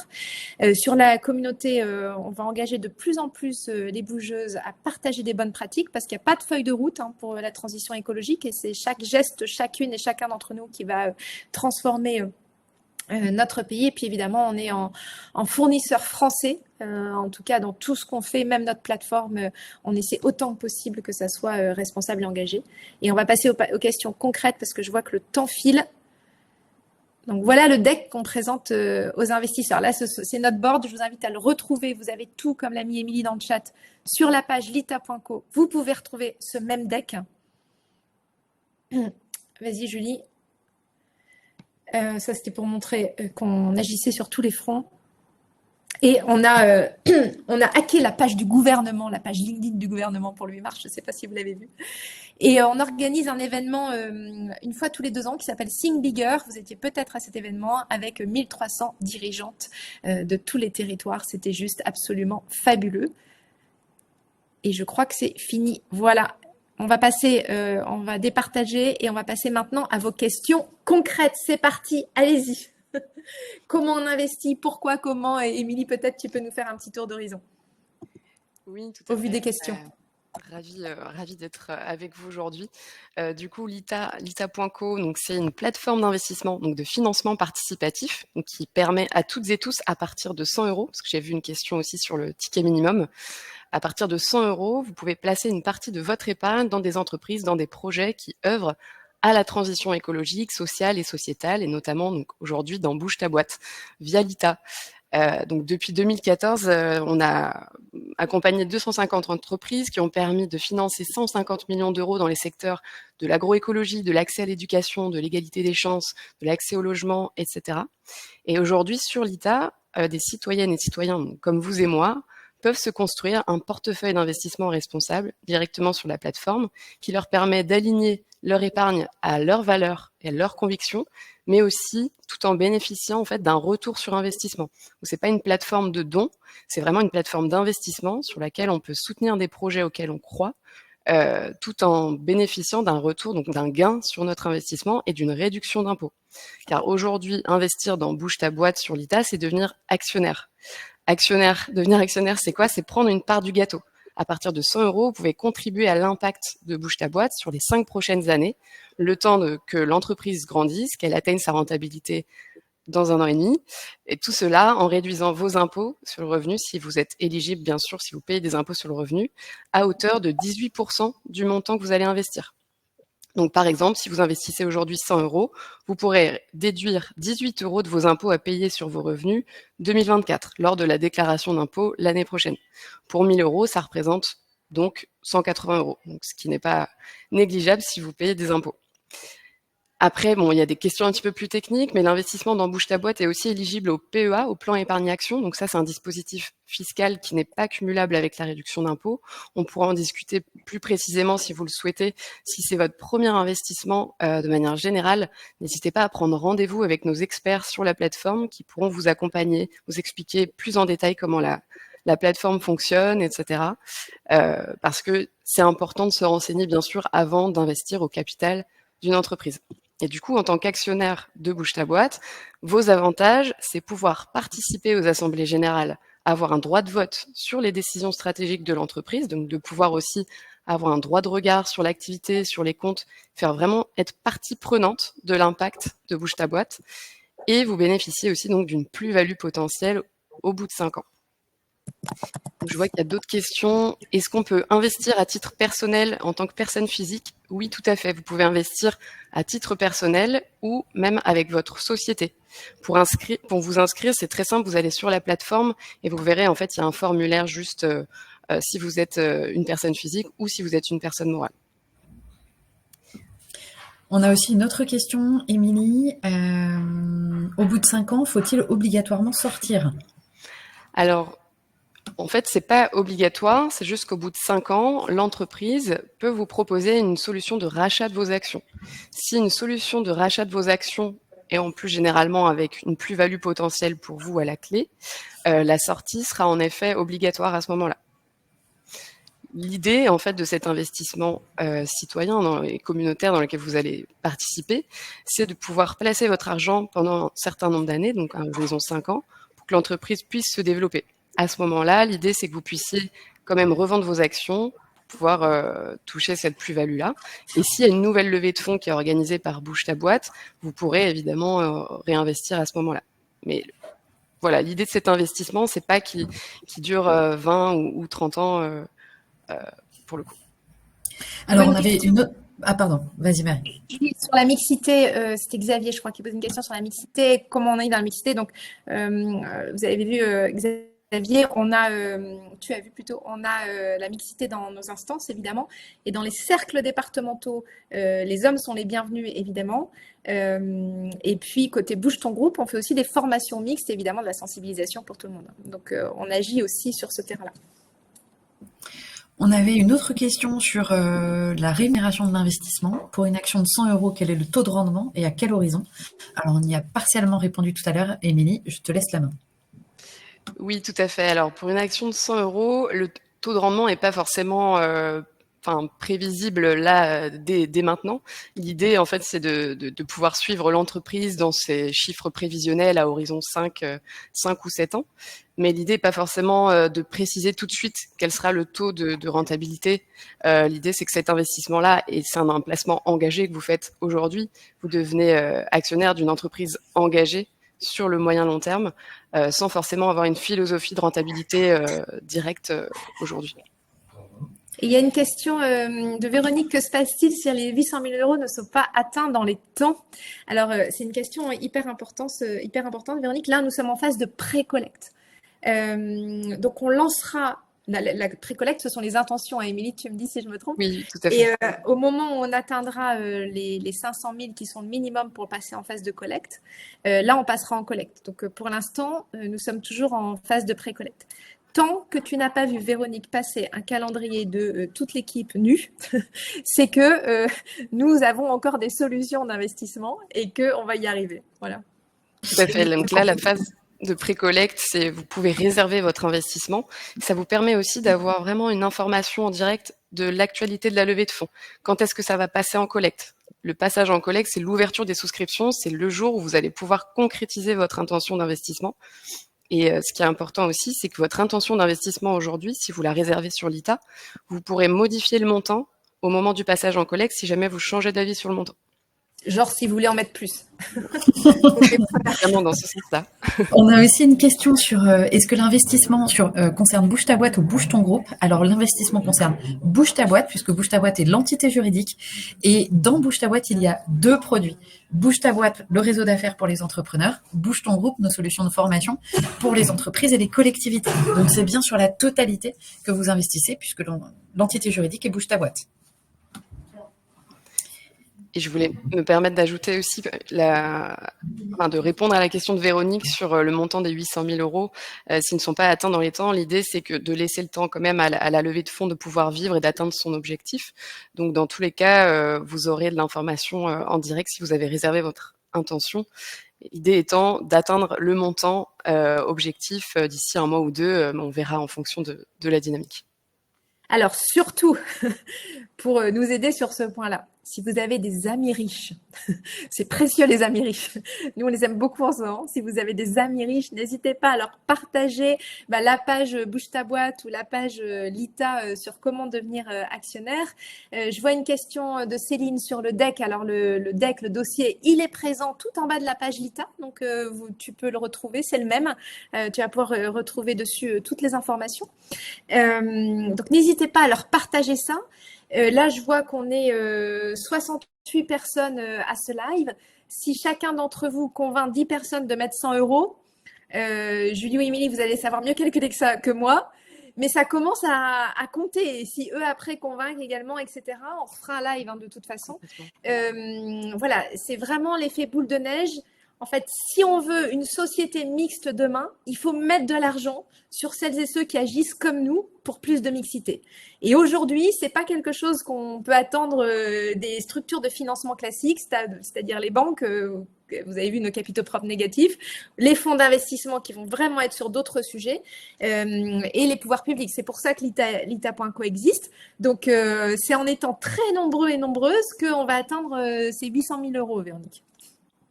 Sur la communauté, on va engager de plus en plus les bougeuses à partager des bonnes pratiques parce qu'il n'y a pas de feuille de route pour la transition écologique et c'est chaque geste, chacune et chacun d'entre nous qui va transformer notre pays. Et puis évidemment, on est en fournisseur français. En tout cas, dans tout ce qu'on fait, même notre plateforme, on essaie autant que possible que ça soit responsable et engagé. Et on va passer aux questions concrètes parce que je vois que le temps file. Donc voilà le deck qu'on présente aux investisseurs. Là, c'est notre board. Je vous invite à le retrouver. Vous avez tout, comme l'a mis Émilie dans le chat, sur la page lita.co. Vous pouvez retrouver ce même deck. Vas-y, Julie. Ça, c'était pour montrer qu'on agissait sur tous les fronts. Et on a hacké la page du gouvernement, la page LinkedIn du gouvernement pour le 8 mars. Je ne sais pas si vous l'avez vu. Et on organise un événement une fois tous les 2 ans qui s'appelle Think Bigger. Vous étiez peut-être à cet événement avec 1300 dirigeantes de tous les territoires. C'était juste absolument fabuleux. Et je crois que c'est fini. Voilà. On va départager et on va passer maintenant à vos questions concrètes. C'est parti, allez-y. Comment on investit, pourquoi, comment? Et Émilie, peut-être tu peux nous faire un petit tour d'horizon. Oui, tout à fait. Au vu des questions. Ravi d'être avec vous aujourd'hui. Du coup, lita.co, donc c'est une plateforme d'investissement, donc de financement participatif, donc qui permet à toutes et tous, à partir de 100 €, parce que j'ai vu une question aussi sur le ticket minimum, à partir de 100 €, vous pouvez placer une partie de votre épargne dans des entreprises, dans des projets qui œuvrent à la transition écologique, sociale et sociétale, et notamment donc aujourd'hui dans Bouge ta boîte, via Lita. Donc depuis 2014, on a accompagné 250 entreprises qui ont permis de financer 150 millions d'euros dans les secteurs de l'agroécologie, de l'accès à l'éducation, de l'égalité des chances, de l'accès au logement, etc. Et aujourd'hui, sur Lita, des citoyennes et citoyens comme vous et moi peuvent se construire un portefeuille d'investissement responsable directement sur la plateforme qui leur permet d'aligner leur épargne à leurs valeurs et à leurs convictions, mais aussi tout en bénéficiant en fait d'un retour sur investissement. Donc c'est pas une plateforme de dons, c'est vraiment une plateforme d'investissement sur laquelle on peut soutenir des projets auxquels on croit, tout en bénéficiant d'un retour, donc d'un gain sur notre investissement et d'une réduction d'impôts. Car aujourd'hui, investir dans Bouge ta boîte sur Lita, c'est devenir actionnaire. Devenir actionnaire, c'est quoi? C'est prendre une part du gâteau. À partir de 100 €, vous pouvez contribuer à l'impact de Bouge ta boîte sur les 5 prochaines années, le temps que l'entreprise grandisse, qu'elle atteigne sa rentabilité dans 1 an et demi, et tout cela en réduisant vos impôts sur le revenu, si vous êtes éligible, bien sûr, si vous payez des impôts sur le revenu, à hauteur de 18% du montant que vous allez investir. Donc, par exemple, si vous investissez aujourd'hui 100 €, vous pourrez déduire 18 € de vos impôts à payer sur vos revenus 2024 lors de la déclaration d'impôt l'année prochaine. Pour 1 000 €, ça représente donc 180 €, donc ce qui n'est pas négligeable si vous payez des impôts. Après, bon, il y a des questions un petit peu plus techniques, mais l'investissement dans Bouge ta boîte est aussi éligible au PEA, au plan épargne action. Donc ça, c'est un dispositif fiscal qui n'est pas cumulable avec la réduction d'impôts. On pourra en discuter plus précisément si vous le souhaitez. Si c'est votre premier investissement de manière générale, n'hésitez pas à prendre rendez-vous avec nos experts sur la plateforme qui pourront vous accompagner, vous expliquer plus en détail comment la plateforme fonctionne, etc. Parce que c'est important de se renseigner, bien sûr, avant d'investir au capital d'une entreprise. Et du coup, en tant qu'actionnaire de Bouge ta boîte, vos avantages, c'est pouvoir participer aux assemblées générales, avoir un droit de vote sur les décisions stratégiques de l'entreprise, donc de pouvoir aussi avoir un droit de regard sur l'activité, sur les comptes, faire vraiment être partie prenante de l'impact de Bouge ta boîte. Et vous bénéficiez aussi donc d'une plus-value potentielle au bout de 5 ans. Donc, je vois qu'il y a d'autres questions. Est-ce qu'on peut investir à titre personnel en tant que personne physique? Oui, tout à fait. Vous pouvez investir à titre personnel ou même avec votre société. Pour vous inscrire, c'est très simple. Vous allez sur la plateforme et vous verrez, en fait, il y a un formulaire juste si vous êtes une personne physique ou si vous êtes une personne morale. On a aussi une autre question, Émilie. Au bout de 5 ans, faut-il obligatoirement sortir? Alors, en fait, c'est pas obligatoire, c'est juste qu'au bout de 5 ans, l'entreprise peut vous proposer une solution de rachat de vos actions. Si une solution de rachat de vos actions et en plus généralement avec une plus-value potentielle pour vous à la clé, la sortie sera en effet obligatoire à ce moment-là. L'idée en fait de cet investissement citoyen et communautaire dans lequel vous allez participer, c'est de pouvoir placer votre argent pendant un certain nombre d'années, donc à horizon 5 ans, pour que l'entreprise puisse se développer. À ce moment-là, l'idée c'est que vous puissiez quand même revendre vos actions, pouvoir toucher cette plus-value-là. Et s'il y a une nouvelle levée de fonds qui est organisée par Bouge ta boîte, vous pourrez évidemment réinvestir à ce moment-là. Mais voilà, l'idée de cet investissement, c'est pas qu'il dure 20 ou 30 ans pour le coup. Alors, on avait une autre... Ah, pardon, vas-y, Marie. Sur la mixité, c'était Xavier, je crois, qui posait une question sur la mixité, comment on est dans la mixité. Donc, vous avez vu, Xavier, tu as vu plutôt, on a la mixité dans nos instances, évidemment, et dans les cercles départementaux, les hommes sont les bienvenus, évidemment. Et puis, côté Bouge ton groupe, on fait aussi des formations mixtes, évidemment, de la sensibilisation pour tout le monde. Donc, on agit aussi sur ce terrain-là. On avait une autre question sur la rémunération de l'investissement. Pour une action de 100 euros, quel est le taux de rendement et à quel horizon? Alors, on y a partiellement répondu tout à l'heure. Émilie, je te laisse la main. Oui, tout à fait. Alors, pour une action de 100 euros, le taux de rendement n'est pas forcément prévisible là dès maintenant. L'idée, en fait, c'est de pouvoir suivre l'entreprise dans ses chiffres prévisionnels à horizon 5 ou 7 ans. Mais l'idée n'est pas forcément de préciser tout de suite quel sera le taux de rentabilité. L'idée, c'est que cet investissement-là, et c'est un placement engagé que vous faites aujourd'hui, vous devenez actionnaire d'une entreprise engagée sur le moyen long terme, sans forcément avoir une philosophie de rentabilité directe aujourd'hui. Il y a une question de Véronique, que se passe-t-il si les 800 000 euros ne sont pas atteints dans les temps? Alors, c'est une question hyper importante, Véronique. Là, nous sommes en phase de pré-collecte. Donc, on lancera, la pré-collecte, ce sont les intentions. Émilie, tu me dis si je me trompe. Oui, tout à fait. Et au moment où on atteindra les 500 000 qui sont le minimum pour passer en phase de collecte, là, on passera en collecte. Donc, pour l'instant, nous sommes toujours en phase de pré-collecte. Tant que tu n'as pas vu Véronique passer un calendrier de toute l'équipe nue, c'est que nous avons encore des solutions d'investissement et qu'on va y arriver. Voilà. Tout à fait. Donc là, la phase de pré-collecte, c'est vous pouvez réserver votre investissement. Ça vous permet aussi d'avoir vraiment une information en direct de l'actualité de la levée de fonds. Quand est-ce que ça va passer en collecte? Le passage en collecte, c'est l'ouverture des souscriptions. C'est le jour où vous allez pouvoir concrétiser votre intention d'investissement. Et ce qui est important aussi, c'est que votre intention d'investissement aujourd'hui, si vous la réservez sur l'ITA, vous pourrez modifier le montant au moment du passage en collecte si jamais vous changez d'avis sur le montant. Genre si vous voulez en mettre plus. Vraiment dans ce sens-là. On a aussi une question sur est-ce que l'investissement concerne Bouge ta boîte ou Bouge ton groupe? Alors l'investissement concerne Bouge ta boîte, puisque Bouge ta boîte est l'entité juridique. Et dans Bouge ta boîte, il y a 2 produits. Bouge ta boîte, le réseau d'affaires pour les entrepreneurs. Bouge ton groupe, nos solutions de formation pour les entreprises et les collectivités. Donc c'est bien sur la totalité que vous investissez, puisque l'entité juridique est Bouge ta boîte. Et je voulais me permettre d'ajouter aussi de répondre à la question de Véronique sur le montant des 800 000 euros. S'ils ne sont pas atteints dans les temps, l'idée c'est que de laisser le temps quand même à la levée de fonds de pouvoir vivre et d'atteindre son objectif. Donc dans tous les cas, vous aurez de l'information en direct si vous avez réservé votre intention. L'idée étant d'atteindre le montant objectif d'ici 1 mois ou 2, on verra en fonction de la dynamique. Alors surtout, pour nous aider sur ce point-là, si vous avez des amis riches, c'est précieux les amis riches. Nous, on les aime beaucoup en ce moment. Si vous avez des amis riches, n'hésitez pas à leur partager la page Bouge ta boîte ou la page Lita sur comment devenir actionnaire. Je vois une question de Céline sur le deck. Alors, le deck, le dossier, il est présent tout en bas de la page Lita. Donc, tu peux le retrouver. C'est le même. Tu vas pouvoir retrouver dessus toutes les informations. Donc, n'hésitez pas à leur partager ça. Là, je vois qu'on est 68 personnes à ce live. Si chacun d'entre vous convainc 10 personnes de mettre 100 euros, Julie ou Émilie, vous allez savoir mieux calculer que ça que moi, mais ça commence à compter. Et si eux, après, convainquent également, etc., on refera un live de toute façon. Voilà, c'est vraiment l'effet boule de neige. En fait, si on veut une société mixte demain, il faut mettre de l'argent sur celles et ceux qui agissent comme nous pour plus de mixité. Et aujourd'hui, c'est pas quelque chose qu'on peut attendre des structures de financement classiques, c'est-à-dire les banques, vous avez vu nos capitaux propres négatifs, les fonds d'investissement qui vont vraiment être sur d'autres sujets, et les pouvoirs publics. C'est pour ça que Lita.co existe. Donc, c'est en étant très nombreux et nombreuses qu'on va atteindre ces 800 000 euros, Véronique.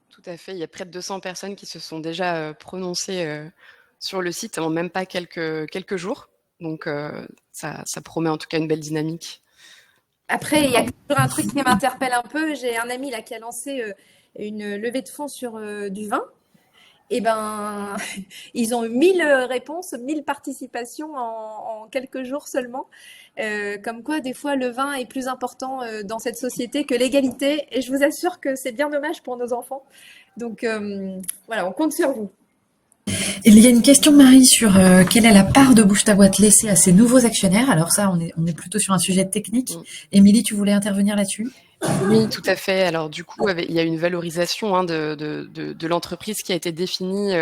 Tout à fait. Il y a près de 200 personnes qui se sont déjà prononcées sur le site en même pas quelques jours. Donc, ça promet en tout cas une belle dynamique. Après, il y a toujours un truc qui m'interpelle un peu. J'ai un ami là qui a lancé une levée de fonds sur du vin. Et ben, ils ont eu 1000 réponses, 1000 participations en quelques jours seulement. Comme quoi, des fois, le vin est plus important dans cette société que l'égalité. Et je vous assure que c'est bien dommage pour nos enfants. Donc, voilà, on compte sur vous. Il y a une question, Marie, sur quelle est la part de Bouge ta boîte laissée à ces nouveaux actionnaires. Alors ça, on est plutôt sur un sujet technique. Émilie, tu voulais intervenir là-dessus ? Oui, tout à fait. Alors du coup, il y a une valorisation de l'entreprise qui a été définie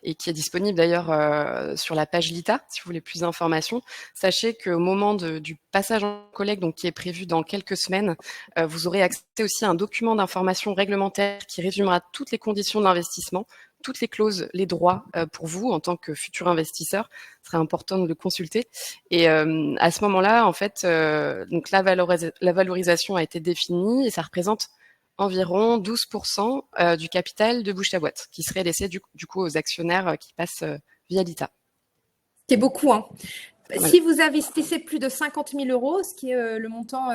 et qui est disponible d'ailleurs sur la page Lita, si vous voulez plus d'informations. Sachez qu'au moment du passage en collègue, donc qui est prévu dans quelques semaines, vous aurez accès aussi à un document d'information réglementaire qui résumera toutes les conditions de l'investissement, toutes les clauses, les droits pour vous en tant que futur investisseur. Ce serait important de le consulter. Et à ce moment-là, en fait, donc la valorisation a été définie et ça représente environ 12% du capital de Bouge ta boîte qui serait laissé du coup aux actionnaires qui passent via Lita. C'est beaucoup, hein. Ouais. Si vous investissez plus de 50 000 euros, ce qui est le montant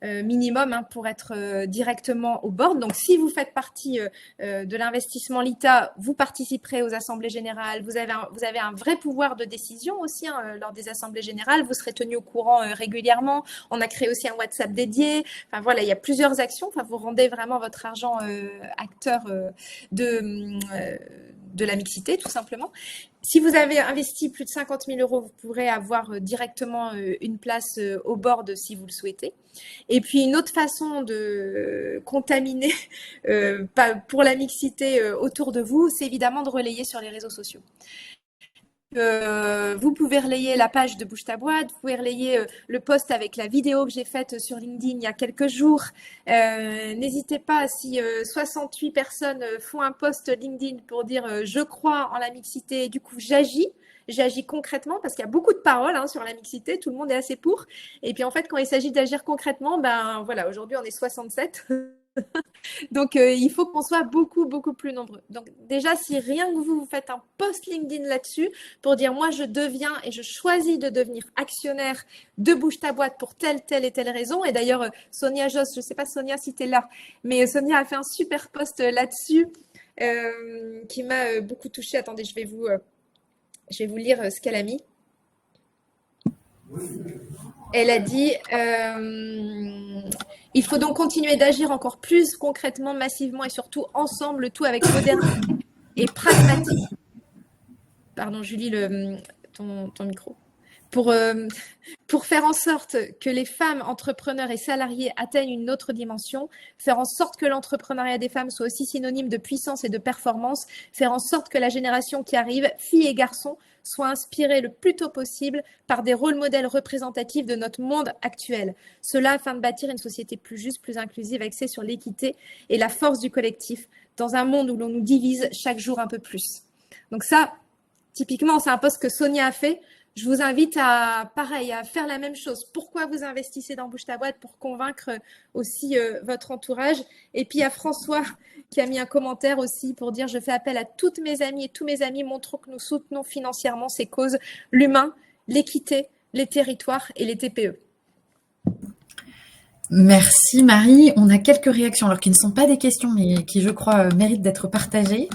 minimum pour être directement au board, donc si vous faites partie de l'investissement Lita, vous participerez aux assemblées générales, vous avez un vrai pouvoir de décision aussi lors des assemblées générales, vous serez tenu au courant régulièrement. On a créé aussi un WhatsApp dédié. Enfin voilà, il y a plusieurs actions. Enfin, vous rendez vraiment votre argent acteur de la mixité, tout simplement. Si vous avez investi plus de 50 000 euros, vous pourrez avoir directement une place au board si vous le souhaitez. Et puis, une autre façon de contaminer pour la mixité autour de vous, c'est évidemment de relayer sur les réseaux sociaux. Vous pouvez relayer la page de Bouge ta boîte, vous pouvez relayer le post avec la vidéo que j'ai faite sur LinkedIn il y a quelques jours. N'hésitez pas, si 68 personnes font un post LinkedIn pour dire je crois en la mixité, du coup j'agis concrètement parce qu'il y a beaucoup de paroles sur la mixité, tout le monde est assez pour. Et puis en fait, quand il s'agit d'agir concrètement, ben voilà, aujourd'hui on est 67. Donc, il faut qu'on soit beaucoup, beaucoup plus nombreux. Donc, déjà, si rien que vous faites un post LinkedIn là-dessus pour dire, moi, je deviens et je choisis de devenir actionnaire de Bouge ta boîte pour telle et telle raison. Et d'ailleurs, Sonia Joss, je ne sais pas, Sonia, si tu es là, mais Sonia a fait un super post là-dessus qui m'a beaucoup touchée. Attendez, je vais vous lire ce qu'elle a mis. Elle a dit il faut donc continuer d'agir encore plus concrètement, massivement et surtout ensemble, le tout avec modernité et pragmatisme. Pardon, Julie, ton micro. Pour faire en sorte que les femmes entrepreneurs et salariés atteignent une autre dimension, faire en sorte que l'entrepreneuriat des femmes soit aussi synonyme de puissance et de performance, faire en sorte que la génération qui arrive, filles et garçons, soit inspirée le plus tôt possible par des rôles modèles représentatifs de notre monde actuel. Cela afin de bâtir une société plus juste, plus inclusive, axée sur l'équité et la force du collectif, dans un monde où l'on nous divise chaque jour un peu plus. Donc ça, typiquement, c'est un post que Sonia a fait. je vous invite à, pareil, à faire la même chose. Pourquoi vous investissez dans Bouge ta boîte? Pour convaincre aussi votre entourage. Et puis, il y a François qui a mis un commentaire aussi pour dire: je fais appel à toutes mes amies et tous mes amis, montrons que nous soutenons financièrement ces causes, l'humain, l'équité, les territoires et les TPE. Merci Marie. On a quelques réactions, alors qui ne sont pas des questions, mais qui, je crois, méritent d'être partagées.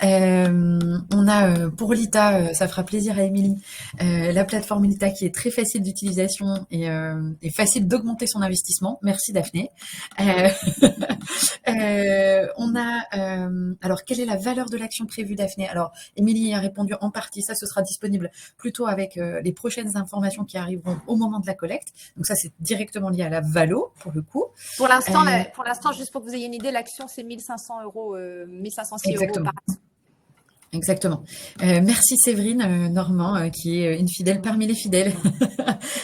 On a pour Lita, ça fera plaisir à Émilie, la plateforme Lita qui est très facile d'utilisation et facile d'augmenter son investissement. Merci Daphné. On a alors quelle est la valeur de l'action prévue, Daphné? Alors Émilie a répondu en partie. Ça, ce sera disponible plutôt avec les prochaines informations qui arriveront au moment de la collecte. Donc ça, c'est directement lié à la valo pour le coup. Pour l'instant, juste pour que vous ayez une idée, l'action c'est 1500 €, 1506 € par action. Exactement. Merci Séverine Normand, qui est une fidèle parmi les fidèles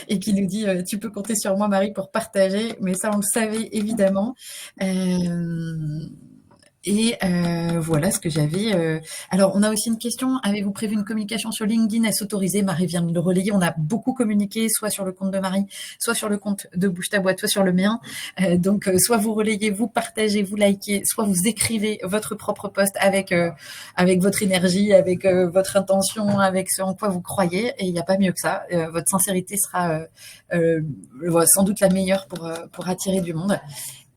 et qui nous dit tu peux compter sur moi Marie pour partager, mais ça on le savait évidemment. Voilà ce que j'avais. Alors, on a aussi une question. Avez-vous prévu une communication sur LinkedIn? Est-ce autorisé? Marie vient de le relayer. On a beaucoup communiqué, soit sur le compte de Marie, soit sur le compte de Bouge ta boîte, soit sur le mien. Donc, soit vous relayez, vous partagez, vous likez, soit vous écrivez votre propre post avec votre énergie, avec votre intention, avec ce en quoi vous croyez. Et il n'y a pas mieux que ça. Votre sincérité sera sans doute la meilleure pour attirer du monde.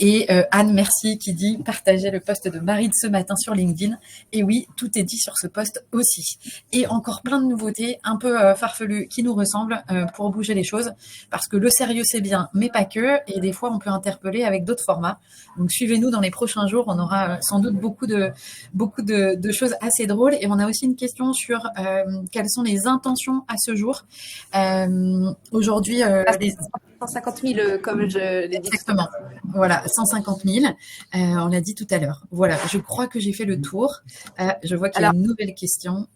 Et Anne, merci, qui dit partager le post de Marie de ce matin sur LinkedIn. Et oui, tout est dit sur ce post aussi. Et encore plein de nouveautés un peu farfelues qui nous ressemblent pour bouger les choses. Parce que le sérieux, c'est bien, mais pas que. Et des fois, on peut interpeller avec d'autres formats. Donc, suivez-nous dans les prochains jours. On aura sans doute beaucoup de choses assez drôles. Et on a aussi une question sur quelles sont les intentions à ce jour. Aujourd'hui, les 150 000, comme je l'ai dit. Exactement. Voilà, 150 000. On l'a dit tout à l'heure. Voilà, je crois que j'ai fait le tour. Je vois qu'il y a une nouvelle question.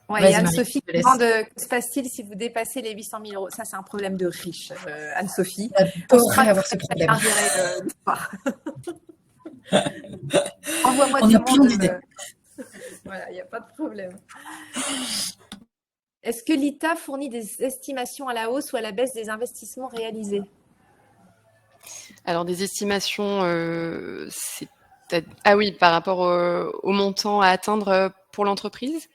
Ouais, et Anne-Sophie demande que se passe-t-il si vous dépassez les 800 000 €? Ça, c'est un problème de riche, Anne-Sophie. On pourrait avoir ce problème. Envoie-moi on a plein d'idées. Voilà, il n'y a pas de problème. Est-ce que l'ITA fournit des estimations à la hausse ou à la baisse des investissements réalisés? Alors, des estimations, ah oui, par rapport au montant à atteindre pour l'entreprise?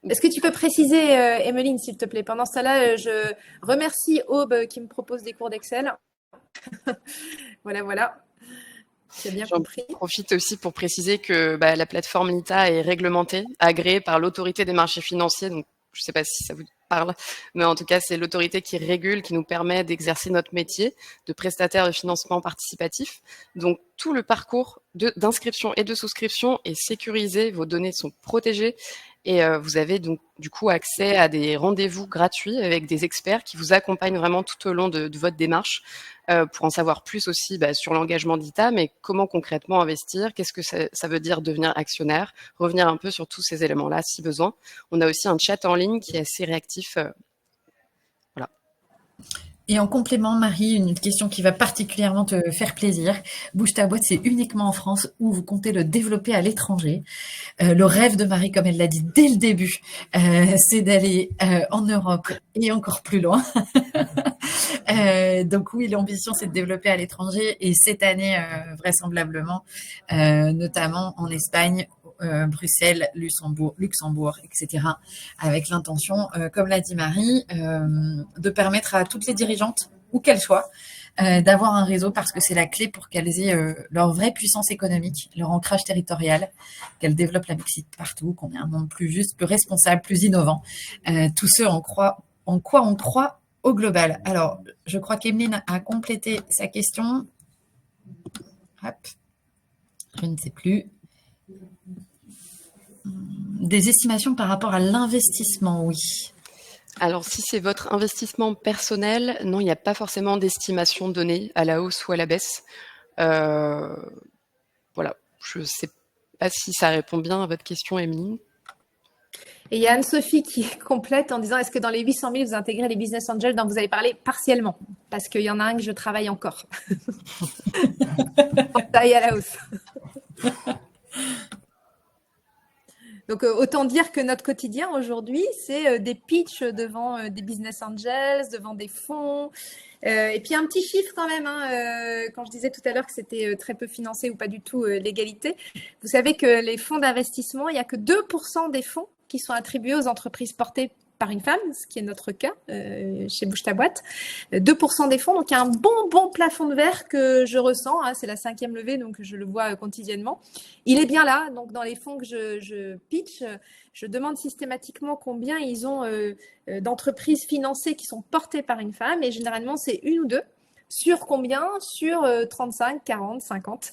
Est-ce que tu peux préciser, Emeline, s'il te plaît? Pendant ce temps-là, je remercie Aube qui me propose des cours d'Excel. Voilà. J'ai bien compris. J'en profite aussi pour préciser que la plateforme LITA est réglementée, agréée par l'autorité des marchés financiers. Donc, je ne sais pas si ça vous parle, mais en tout cas, c'est l'autorité qui régule, qui nous permet d'exercer notre métier de prestataire de financement participatif. Donc, tout le parcours d'inscription et de souscription est sécurisé, vos données sont protégées et vous avez donc du coup accès à des rendez-vous gratuits avec des experts qui vous accompagnent vraiment tout au long de votre démarche pour en savoir plus aussi sur l'engagement d'ITA, mais comment concrètement investir, qu'est-ce que ça veut dire devenir actionnaire, revenir un peu sur tous ces éléments-là si besoin. On a aussi un chat en ligne qui est assez réactif. Voilà. Et en complément, Marie, une question qui va particulièrement te faire plaisir. Bouge ta boîte, c'est uniquement en France ou vous comptez le développer à l'étranger. Le rêve de Marie, comme elle l'a dit dès le début, c'est d'aller en Europe et encore plus loin. Donc oui, l'ambition, c'est de développer à l'étranger et cette année, vraisemblablement, notamment en Espagne, Bruxelles, Luxembourg, etc. Avec l'intention, comme l'a dit Marie, de permettre à toutes les dirigeantes, où qu'elles soient, d'avoir un réseau parce que c'est la clé pour qu'elles aient leur vraie puissance économique, leur ancrage territorial, qu'elles développent la mixité partout, qu'on ait un monde plus juste, plus responsable, plus innovant. Tout ce en quoi on croit au global. Alors, je crois qu'Emeline a complété sa question. Hop. Je ne sais plus. Des estimations par rapport à l'investissement, oui. Alors, si c'est votre investissement personnel, non, il n'y a pas forcément d'estimation donnée à la hausse ou à la baisse. Voilà, je ne sais pas si ça répond bien à votre question, Emeline. Et il y a Anne-Sophie qui complète en disant: est-ce que dans les 800 000, vous intégrez les business angels dont vous avez parlé partiellement? Parce qu'il y en a un que je travaille encore. Ça y est, à la hausse. Donc, autant dire que notre quotidien aujourd'hui, c'est des pitchs devant des business angels, devant des fonds. Et puis, un petit chiffre quand même, hein, quand je disais tout à l'heure que c'était très peu financé ou pas du tout l'égalité. Vous savez que les fonds d'investissement, il n'y a que 2% des fonds qui sont attribués aux entreprises portées par une femme, ce qui est notre cas chez Bouge ta boîte. 2% des fonds, donc il y a un bon plafond de verre que je ressens, hein, c'est la 5e levée, donc je le vois quotidiennement. Il est bien là, donc dans les fonds que je pitch, je demande systématiquement combien ils ont d'entreprises financées qui sont portées par une femme, et généralement c'est une ou deux. Sur combien? Sur 35, 40, 50.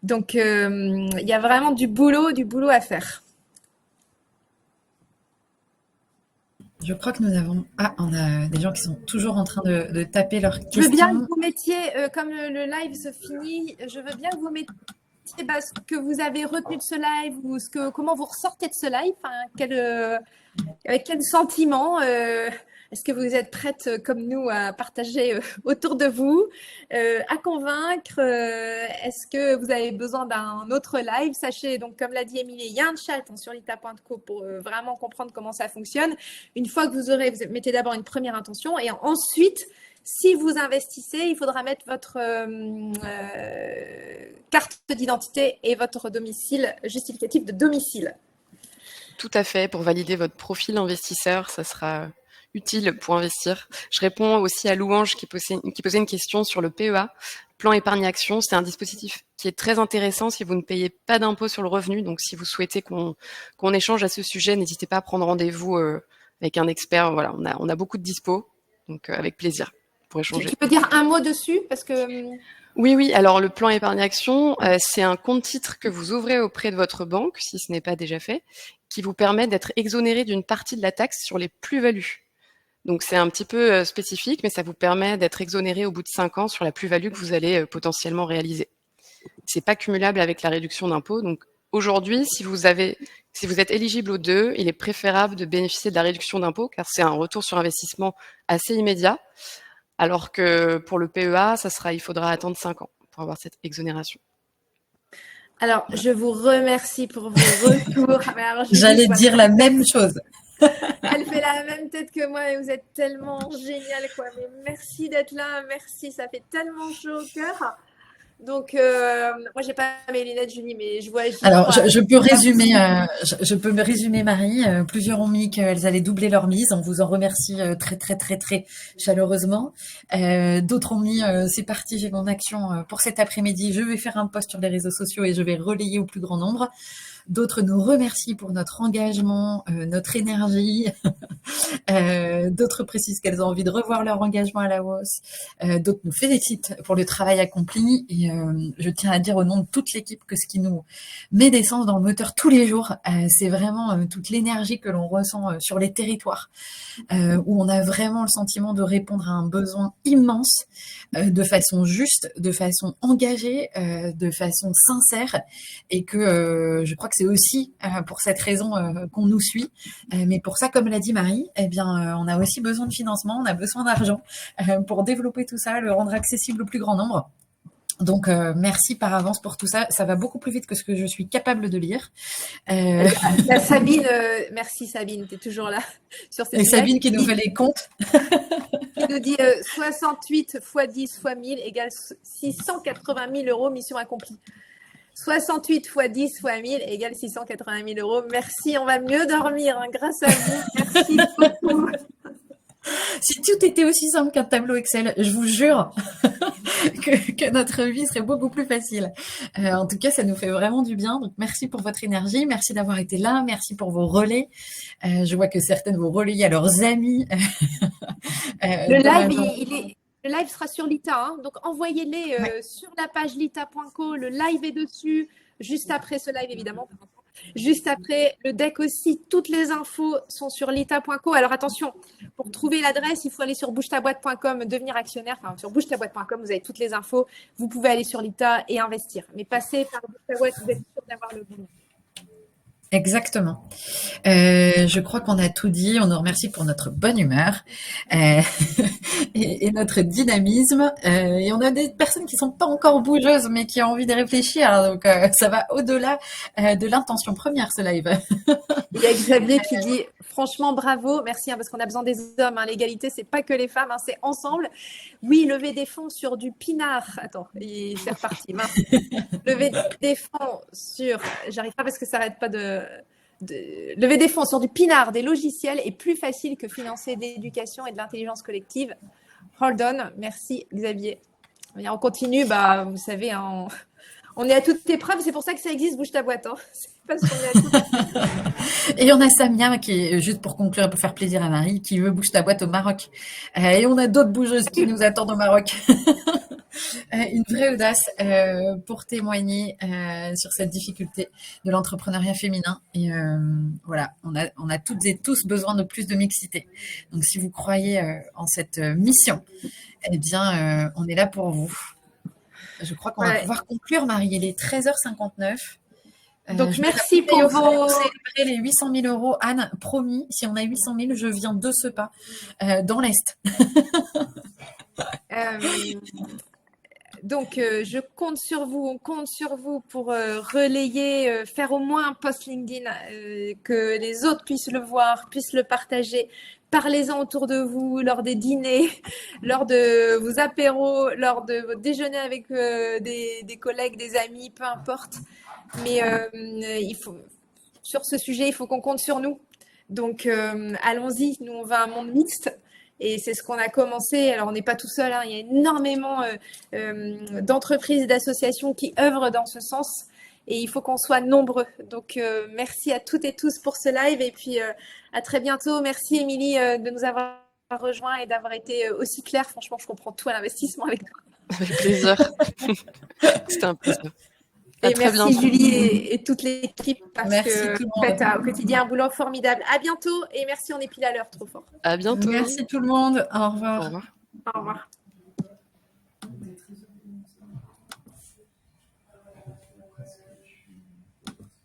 Donc il y a vraiment du boulot à faire. Je crois que nous avons... Ah, on a des gens qui sont toujours en train de taper leurs questions. Je veux bien que vous mettiez, comme le live se finit, je veux bien que vous mettiez ce que vous avez retenu de ce live ou comment vous ressortez de ce live, enfin, avec quel sentiment est-ce que vous êtes prête comme nous à partager autour de vous, à convaincre est-ce que vous avez besoin d'un autre live? Sachez, donc comme l'a dit Émilie, il y a un chat sur lita.co pour vraiment comprendre comment ça fonctionne. Une fois que vous mettez d'abord une première intention et ensuite, si vous investissez, il faudra mettre votre carte d'identité et votre domicile, justificatif de domicile. Tout à fait, pour valider votre profil investisseur, ça sera utile pour investir. Je réponds aussi à Louange qui posait une question sur le PEA, Plan Épargne Action. C'est un dispositif qui est très intéressant si vous ne payez pas d'impôt sur le revenu. Donc, si vous souhaitez qu'on échange à ce sujet, n'hésitez pas à prendre rendez-vous avec un expert. Voilà, on a beaucoup de dispo, donc avec plaisir pour échanger. Tu peux dire un mot dessus parce que... Oui. Alors, le plan épargne action, c'est un compte titre que vous ouvrez auprès de votre banque, si ce n'est pas déjà fait, qui vous permet d'être exonéré d'une partie de la taxe sur les plus-values. Donc, c'est un petit peu spécifique, mais ça vous permet d'être exonéré au bout de 5 ans sur la plus-value que vous allez potentiellement réaliser. C'est pas cumulable avec la réduction d'impôt. Donc, aujourd'hui, si vous êtes éligible aux deux, il est préférable de bénéficier de la réduction d'impôt car c'est un retour sur investissement assez immédiat. Alors que pour le PEA, il faudra attendre 5 ans pour avoir cette exonération. Alors, je vous remercie pour vos retours. J'allais dire la même chose. Elle fait la même tête que moi et vous êtes tellement génial, quoi. Mais merci d'être là, merci, ça fait tellement chaud au cœur. Donc, moi, j'ai pas mes lunettes, Julie, mais je vois. Alors, je peux résumer, je peux me résumer, Marie. Plusieurs ont mis qu'elles allaient doubler leur mise. On vous en remercie très chaleureusement. D'autres ont mis, c'est parti, j'ai mon action pour cet après-midi. Je vais faire un post sur les réseaux sociaux et je vais relayer au plus grand nombre. D'autres nous remercient pour notre engagement, notre énergie. D'autres précisent qu'elles ont envie de revoir leur engagement à la hausse. D'autres nous félicitent pour le travail accompli. Et je tiens à dire au nom de toute l'équipe que ce qui nous met d'essence dans le moteur tous les jours, c'est vraiment toute l'énergie que l'on ressent sur les territoires, où on a vraiment le sentiment de répondre à un besoin immense, de façon juste, de façon engagée, de façon sincère, et que je crois que c'est aussi pour cette raison qu'on nous suit. Mais pour ça, comme l'a dit Marie, eh bien, on a aussi besoin de financement, on a besoin d'argent pour développer tout ça, le rendre accessible au plus grand nombre. Donc, merci par avance pour tout ça. Ça va beaucoup plus vite que ce que je suis capable de lire. Sabine, merci Sabine, tu es toujours là. Sur et Sabine qui nous fait les comptes. Qui nous dit 68 x 10 x 1000 égale 680 000 €, mission accomplie. 68 x 10 x 1000 égale 680 000 €. Merci, on va mieux dormir grâce à vous. Merci beaucoup. Si tout était aussi simple qu'un tableau Excel, je vous jure que notre vie serait beaucoup plus facile. En tout cas, ça nous fait vraiment du bien. Donc, merci pour votre énergie. Merci d'avoir été là. Merci pour vos relais. Je vois que certaines vous relayez à leurs amis. Le live sera sur Lita. Hein. Donc, envoyez-les sur la page lita.co. Le live est dessus. Juste après ce live, évidemment. Juste après, le deck aussi, toutes les infos sont sur lita.co. Alors attention, pour trouver l'adresse, il faut aller sur bougetaboîte.com, devenir actionnaire. Enfin, sur bougetaboîte.com, vous avez toutes les infos. Vous pouvez aller sur Lita et investir. Mais passez par Bouge ta boîte, vous êtes sûr d'avoir le bon. Exactement. Je crois qu'on a tout dit. On nous remercie pour notre bonne humeur. Et et notre dynamisme. Et on a des personnes qui sont pas encore bougeuses, mais qui ont envie de réfléchir. Donc, ça va au-delà de l'intention première, ce live. Il y a Xavier qui dit franchement bravo, merci parce qu'on a besoin des hommes. L'égalité, c'est pas que les femmes, c'est ensemble. Oui, lever des fonds sur du pinard. Attends, c'est reparti. Mince. Lever des fonds sur, j'arrive pas parce que ça n'arrête pas de lever des fonds sur du pinard, des logiciels est plus facile que financer de l'éducation et de l'intelligence collective. Hold on, merci Xavier. Et on continue, vous savez, on est à toute épreuve, c'est pour ça que ça existe, bouge ta boîte. C'est parce qu'on est à toute épreuve. Et on a Samia qui est, juste pour conclure et pour faire plaisir à Marie, qui veut bouge ta boîte au Maroc. Et on a d'autres bougeuses qui nous attendent au Maroc. Une vraie audace pour témoigner sur cette difficulté de l'entrepreneuriat féminin. Et voilà, on a toutes et tous besoin de plus de mixité. Donc si vous croyez en cette mission, eh bien, on est là pour vous. Je crois qu'on va pouvoir conclure, Marie. Il est 13h59. Donc, merci pour vos... célébrer les 800 000 euros. Anne, promis, si on a 800 000, je viens de ce pas dans l'Est. Donc, je compte sur vous, on compte sur vous pour relayer, faire au moins un post LinkedIn, que les autres puissent le voir, puissent le partager. Parlez-en autour de vous, lors des dîners, lors de vos apéros, lors de vos déjeuners avec des collègues, des amis, peu importe. Mais sur ce sujet, il faut qu'on compte sur nous. Donc, allons-y. Nous, on va à un monde mixte. Et c'est ce qu'on a commencé. Alors, on n'est pas tout seul. Il y a énormément d'entreprises et d'associations qui œuvrent dans ce sens. Et il faut qu'on soit nombreux. Donc, merci à toutes et tous pour ce live. Et puis, à très bientôt. Merci, Émilie, de nous avoir rejoints et d'avoir été aussi claire. Franchement, je comprends tout à l'investissement avec toi. Avec plaisir. C'était un plaisir. Et merci Julie et toute l'équipe parce merci que vous faites au quotidien un boulot formidable. À bientôt et merci, on est pile à l'heure, trop fort. À bientôt. Merci tout le monde. Au revoir. Au revoir.